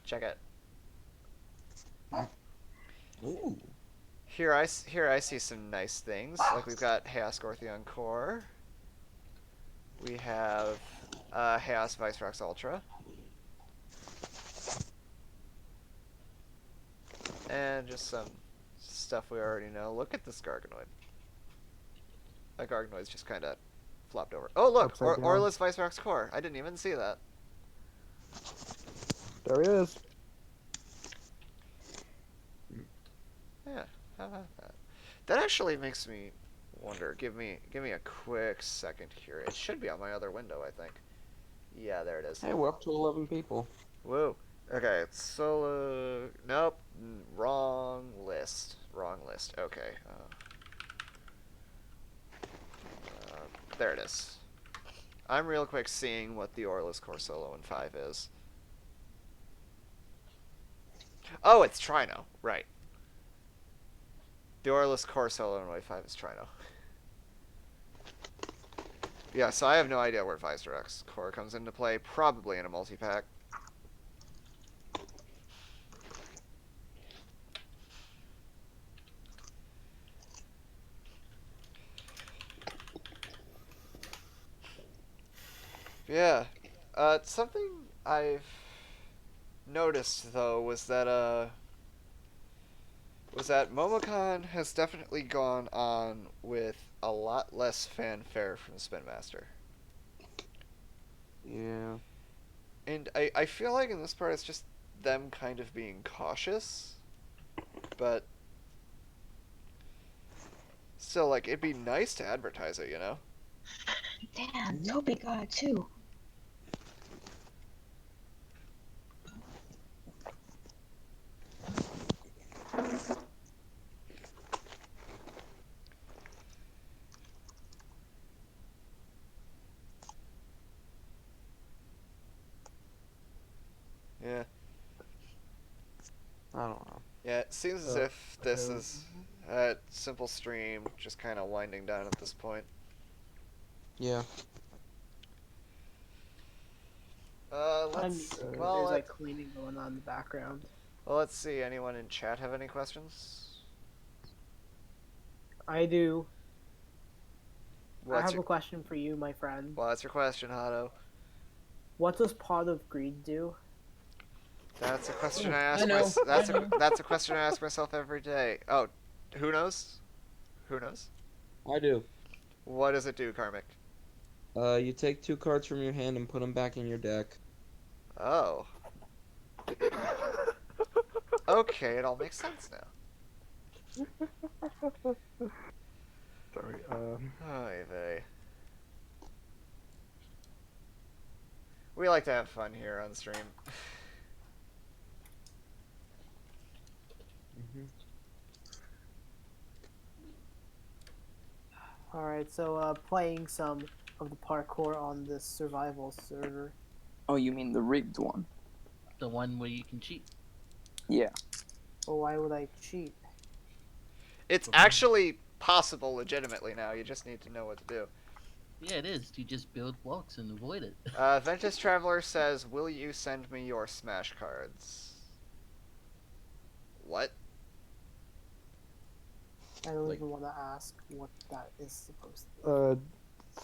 [SPEAKER 2] Check it.
[SPEAKER 10] Ooh.
[SPEAKER 2] Here I see some nice things. Like we've got Chaos Gortheon Core. We have Chaos Phaedrus Ultra. And just some stuff we already know. Look at this Garganoid. That Garganoid's just kind of flopped over. Oh, look! Orla's Vicerox Core. I didn't even see that.
[SPEAKER 5] There he is.
[SPEAKER 2] Yeah, how about that? That actually makes me wonder. Give me a quick second here. It should be on my other window, I think. Yeah, there it is.
[SPEAKER 10] Hey, we're up to 11 people.
[SPEAKER 2] Whoa. Okay, solo. Nope. Wrong list. Wrong list. Okay. There it is. I'm real quick seeing what the Orla's Core Solo in 5 is. Oh, it's Trino. Right. The Orla's Core Solo in Wave 5 is Trino. Yeah, so I have no idea where Vicerox Core comes into play. Probably in a multi-pack. Yeah. Something I've noticed though was that Momocon has definitely gone on with a lot less fanfare from Spin Master.
[SPEAKER 10] Yeah.
[SPEAKER 2] And I feel like in this part it's just them kind of being cautious. But still, like, it'd be nice to advertise it, you know?
[SPEAKER 13] Damn, Toby got it too.
[SPEAKER 2] Yeah.
[SPEAKER 10] I don't know.
[SPEAKER 2] Yeah, it seems as if this is a simple stream, just kind of winding down at this point.
[SPEAKER 10] Yeah.
[SPEAKER 2] Let's.
[SPEAKER 12] There's
[SPEAKER 2] Well,
[SPEAKER 12] like cleaning going on in the background.
[SPEAKER 2] well, let's see. Anyone in chat have any questions?
[SPEAKER 12] I do. I
[SPEAKER 2] What's
[SPEAKER 12] have a question for you, my friend.
[SPEAKER 2] What's your question, Hato?
[SPEAKER 12] What does Pot of Greed do?
[SPEAKER 2] That's a question I ask myself. That's a question I ask myself every day. Oh, who knows? Who knows?
[SPEAKER 10] I do.
[SPEAKER 2] What does it do, Karmic?
[SPEAKER 10] You take 2 cards from your hand and put them back in your deck.
[SPEAKER 2] Oh. Okay, it all makes sense now.
[SPEAKER 5] Sorry.
[SPEAKER 2] Oy vey. We like to have fun here on stream.
[SPEAKER 12] Alright, so playing some of the parkour on this survival server.
[SPEAKER 7] Oh, you mean the rigged one?
[SPEAKER 11] The one where you can cheat.
[SPEAKER 7] Yeah.
[SPEAKER 12] Well, why would I cheat?
[SPEAKER 2] It's actually possible legitimately now. You just need to know what to do.
[SPEAKER 11] Yeah, it is. You just build blocks and avoid it.
[SPEAKER 2] Ventus Traveler says, "Will you send me your Smash cards?" What?
[SPEAKER 12] I don't
[SPEAKER 2] Like-
[SPEAKER 12] even want to ask what that is supposed to be.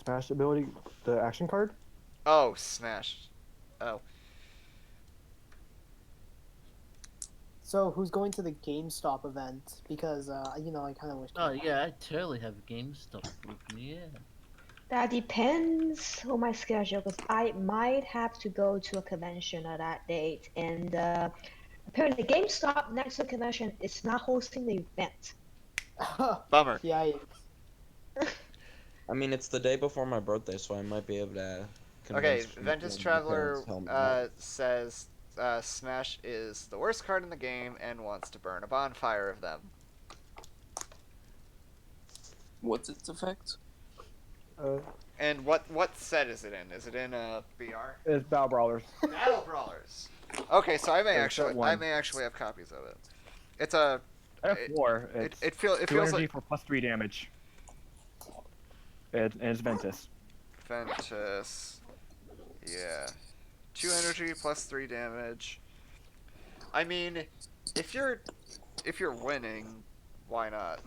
[SPEAKER 5] Smash ability, the action card.
[SPEAKER 2] Oh, Smash. Oh.
[SPEAKER 12] So, who's going to the GameStop event? Because, you know, I kind of wish.
[SPEAKER 11] Oh yeah, I totally have a GameStop with me. Yeah.
[SPEAKER 13] That depends on my schedule, because I might have to go to a convention at that date, and apparently GameStop next to the convention is not hosting the event.
[SPEAKER 2] Bummer.
[SPEAKER 12] Yikes.
[SPEAKER 10] I mean, it's the day before my birthday, so I might be able to.
[SPEAKER 2] Okay,
[SPEAKER 10] convince people
[SPEAKER 2] Ventus
[SPEAKER 10] my
[SPEAKER 2] Traveler
[SPEAKER 10] parents to help me out.
[SPEAKER 2] says Smash is the worst card in the game and wants to burn a bonfire of them.
[SPEAKER 7] What's its effect?
[SPEAKER 2] And what set is it in? Is it in BR?
[SPEAKER 5] It's Battle Brawlers.
[SPEAKER 2] Battle Brawlers. Okay, so I may
[SPEAKER 5] Or
[SPEAKER 2] actually
[SPEAKER 5] set one.
[SPEAKER 2] have copies of it. It's a
[SPEAKER 5] F4. It's
[SPEAKER 2] it
[SPEAKER 5] 2
[SPEAKER 2] feels
[SPEAKER 5] energy
[SPEAKER 2] like
[SPEAKER 5] for +3 damage. And it's Ventus.
[SPEAKER 2] Ventus. Yeah. 2 energy plus 3 damage. I mean, if you're winning, why not?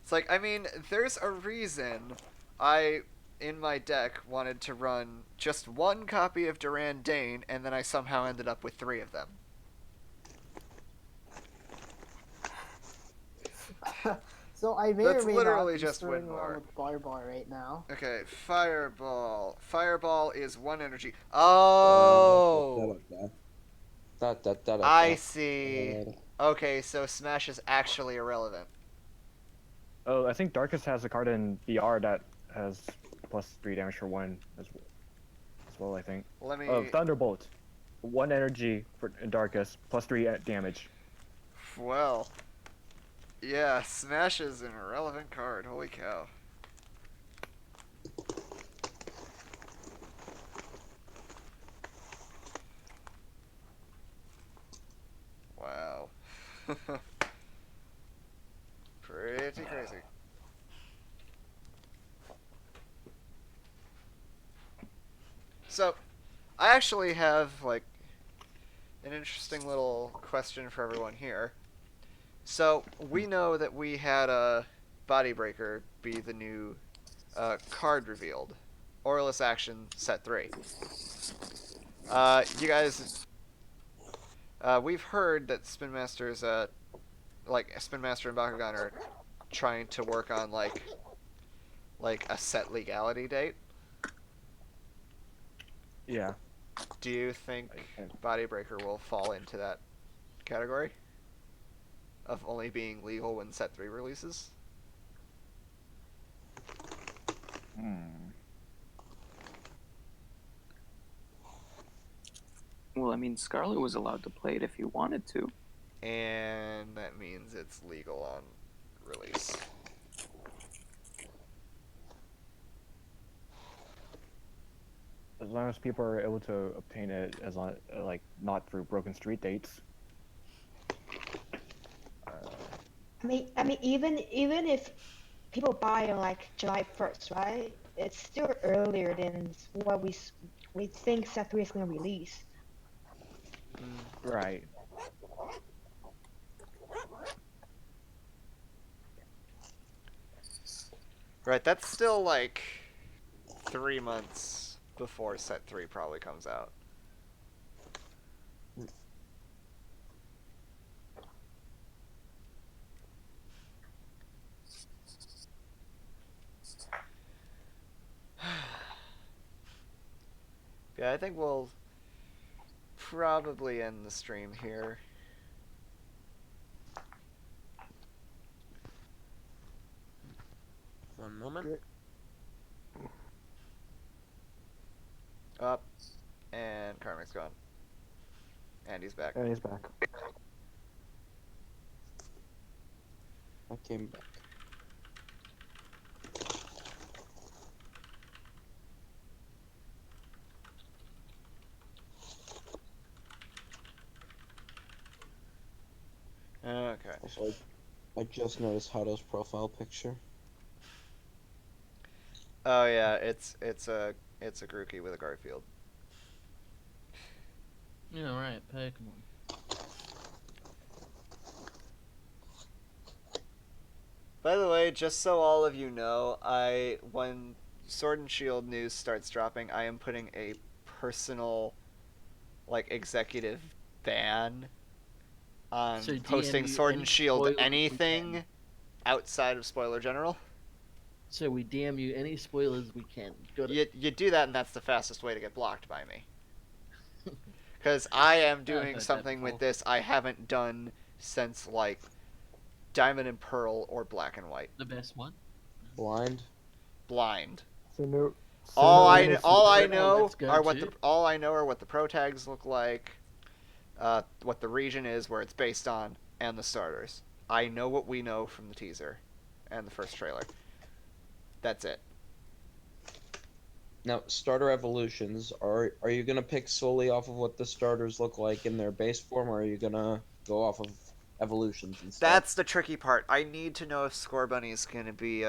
[SPEAKER 2] It's like, I mean, there's a reason I, in my deck, wanted to run just one copy of Durand Dane, and then I somehow ended up with 3 of them.
[SPEAKER 12] So I may
[SPEAKER 2] That's
[SPEAKER 12] or may
[SPEAKER 2] literally
[SPEAKER 12] not be
[SPEAKER 2] just
[SPEAKER 12] screwing
[SPEAKER 2] win
[SPEAKER 12] around
[SPEAKER 2] more.
[SPEAKER 12] with Barball right now.
[SPEAKER 2] Okay, Fireball. Fireball is 1 energy. Oh! I see. Okay, so Smash is actually irrelevant.
[SPEAKER 5] Oh, I think Darkest has a card in BR that has +3 damage for 1 as well, I think.
[SPEAKER 2] Let me...
[SPEAKER 5] Thunderbolt. 1 energy for Darkest, +3 damage.
[SPEAKER 2] Well... Yeah, Smash is an irrelevant card. Holy cow. Wow. Pretty crazy. So, I actually have, like, an interesting little question for everyone here. So, we know that we had a Body Breaker be the new card revealed. Aurelus Action Set 3. You guys... we've heard that Spin Masters, like, Spin Master and Bakugan are trying to work on, like a set legality date.
[SPEAKER 5] Yeah.
[SPEAKER 2] Do you think Body Breaker will fall into that category? Of only being legal when Set 3 releases?
[SPEAKER 7] Well, I mean, Scarlet was allowed to play it if he wanted to.
[SPEAKER 2] And that means it's legal on release.
[SPEAKER 5] As long as people are able to obtain it, as long, like, not through broken street dates.
[SPEAKER 13] I mean, even if people buy on like July 1st, right? It's still earlier than what we think Set 3 is gonna release.
[SPEAKER 5] Right.
[SPEAKER 2] Right, that's still like 3 months before Set 3 probably comes out. Yeah, I think we'll probably end the stream here.
[SPEAKER 10] One moment.
[SPEAKER 2] Up. And Karmic's gone. And he's back.
[SPEAKER 5] And he's back.
[SPEAKER 10] I came back.
[SPEAKER 2] Okay.
[SPEAKER 10] Also, I just noticed Hado's profile picture.
[SPEAKER 2] Oh yeah, it's a Grookey with a Garfield.
[SPEAKER 11] Yeah, right, Pokemon.
[SPEAKER 2] By the way, just so all of you know, when Sword and Shield news starts dropping, I am putting a personal, like, executive ban on
[SPEAKER 11] So
[SPEAKER 2] posting
[SPEAKER 11] DM you
[SPEAKER 2] Sword
[SPEAKER 11] any
[SPEAKER 2] and Shield
[SPEAKER 11] spoilers we
[SPEAKER 2] anything
[SPEAKER 11] can.
[SPEAKER 2] outside of Spoiler General.
[SPEAKER 11] So we DM you any spoilers we can.
[SPEAKER 2] You do that, and that's the fastest way to get blocked by me. Because I am doing something with this I haven't done since, like, Diamond and Pearl or Black and White.
[SPEAKER 11] The best one?
[SPEAKER 10] Blind.
[SPEAKER 2] Blind.
[SPEAKER 5] So no.
[SPEAKER 2] All I know
[SPEAKER 11] Let's go
[SPEAKER 2] are what
[SPEAKER 11] to.
[SPEAKER 2] the pro tags look like, what the region is, where it's based on, and the starters. I know what we know from the teaser and the first trailer. That's it.
[SPEAKER 10] Now, starter evolutions, are you gonna pick solely off of what the starters look like in their base form, or are you gonna go off of evolutions and stuff?
[SPEAKER 2] That's the tricky part. I need to know if Scorbunny is gonna be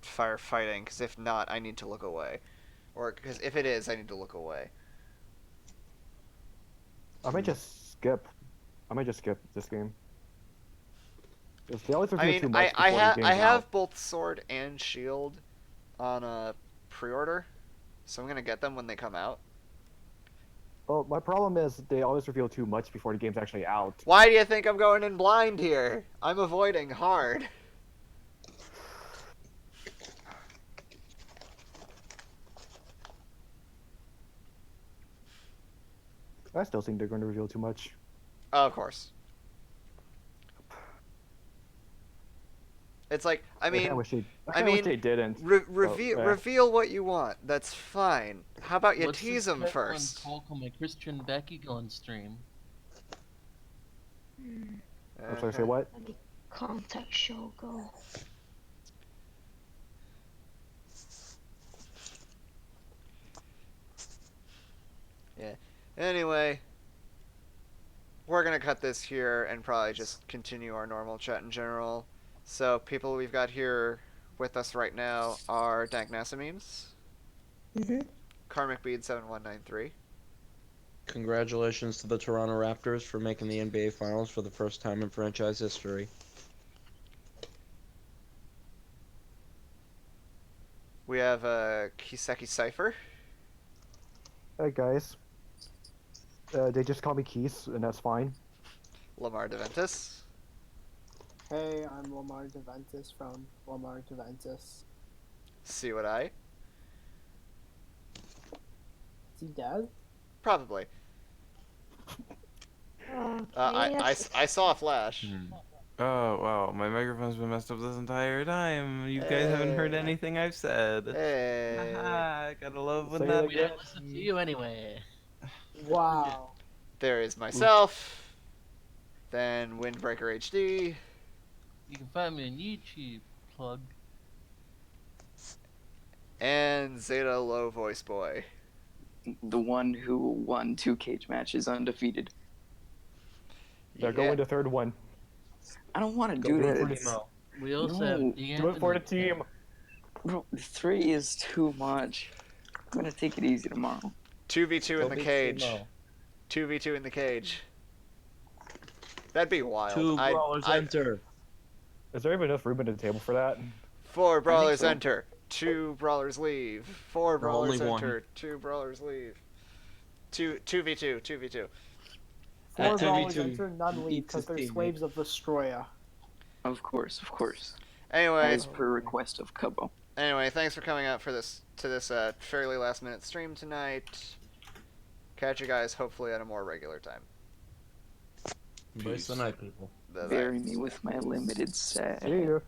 [SPEAKER 2] firefighting, because if not, I need to look away. Or because if it is, I need to look away.
[SPEAKER 5] I might just skip. I might just skip this game. Because they always
[SPEAKER 2] I
[SPEAKER 5] reveal
[SPEAKER 2] mean,
[SPEAKER 5] too much
[SPEAKER 2] I
[SPEAKER 5] before the game's
[SPEAKER 2] I have
[SPEAKER 5] out.
[SPEAKER 2] both sword and shield on a pre-order, so I'm gonna get them when they come out.
[SPEAKER 5] Well, my problem is they always reveal too much before the game's actually out.
[SPEAKER 2] Why do you think I'm going in blind here? I'm avoiding hard.
[SPEAKER 5] I still think they're going to reveal too much.
[SPEAKER 2] Oh, of course. It's like, I mean,
[SPEAKER 5] I wish they didn't.
[SPEAKER 2] reveal what you want. That's fine. How about you
[SPEAKER 11] What's
[SPEAKER 2] tease
[SPEAKER 11] this
[SPEAKER 2] them
[SPEAKER 11] pet
[SPEAKER 2] first?
[SPEAKER 11] one called on my Christian Bakugan stream?
[SPEAKER 5] I'm sorry, say what?
[SPEAKER 13] Let the contact show go.
[SPEAKER 2] Yeah. Anyway, we're gonna cut this here and probably just continue our normal chat in general. So, people we've got here with us right now are Dank NASA Memes, Karmic Bead 7193.
[SPEAKER 10] Congratulations to the Toronto Raptors for making the NBA Finals for the first time in franchise history.
[SPEAKER 2] We have Kiseki Cypher.
[SPEAKER 5] Hey guys. They just call me Keith, and that's fine.
[SPEAKER 2] Lamar DeVentus.
[SPEAKER 14] Hey, I'm Lamar DeVentus from Lamar DeVentus.
[SPEAKER 2] See what I?
[SPEAKER 14] Is he dead?
[SPEAKER 2] Probably. I saw a flash.
[SPEAKER 9] Oh, wow. My microphone's been messed up this entire time. You guys haven't heard anything I've said.
[SPEAKER 2] Hey.
[SPEAKER 9] Haha, gotta love when
[SPEAKER 11] We
[SPEAKER 9] that
[SPEAKER 11] didn't listen to you anyway.
[SPEAKER 14] Wow.
[SPEAKER 2] There is myself. Then Windbreaker HD.
[SPEAKER 11] You can find me on YouTube. Plug.
[SPEAKER 2] And Zeta Low Voice Boy.
[SPEAKER 7] The one who won 2 cage matches undefeated.
[SPEAKER 5] Yeah, go into third one.
[SPEAKER 7] I don't want to do this.
[SPEAKER 11] We also have the
[SPEAKER 5] do it for the team.
[SPEAKER 7] Bro, 3 is too much. I'm gonna take it easy tomorrow.
[SPEAKER 2] 2v2 in the cage. 2v2 in the cage. That'd be wild.
[SPEAKER 10] 2 brawlers enter.
[SPEAKER 5] Is there even enough room at the table for that?
[SPEAKER 2] 4 brawlers enter. 2 brawlers leave. 4 brawlers
[SPEAKER 10] only
[SPEAKER 2] enter. 2 brawlers leave. 2v2. 2v2.
[SPEAKER 14] 4 brawlers enter, none leave because there's waves of Destroyer.
[SPEAKER 7] Of course, of course.
[SPEAKER 2] Anyway,
[SPEAKER 7] as per request of Cubbo.
[SPEAKER 2] Anyway, thanks for coming out for this fairly last minute stream tonight. Catch you guys hopefully at a more regular time.
[SPEAKER 10] Embrace the night, people.
[SPEAKER 7] Bury me with my limited set.
[SPEAKER 5] See ya.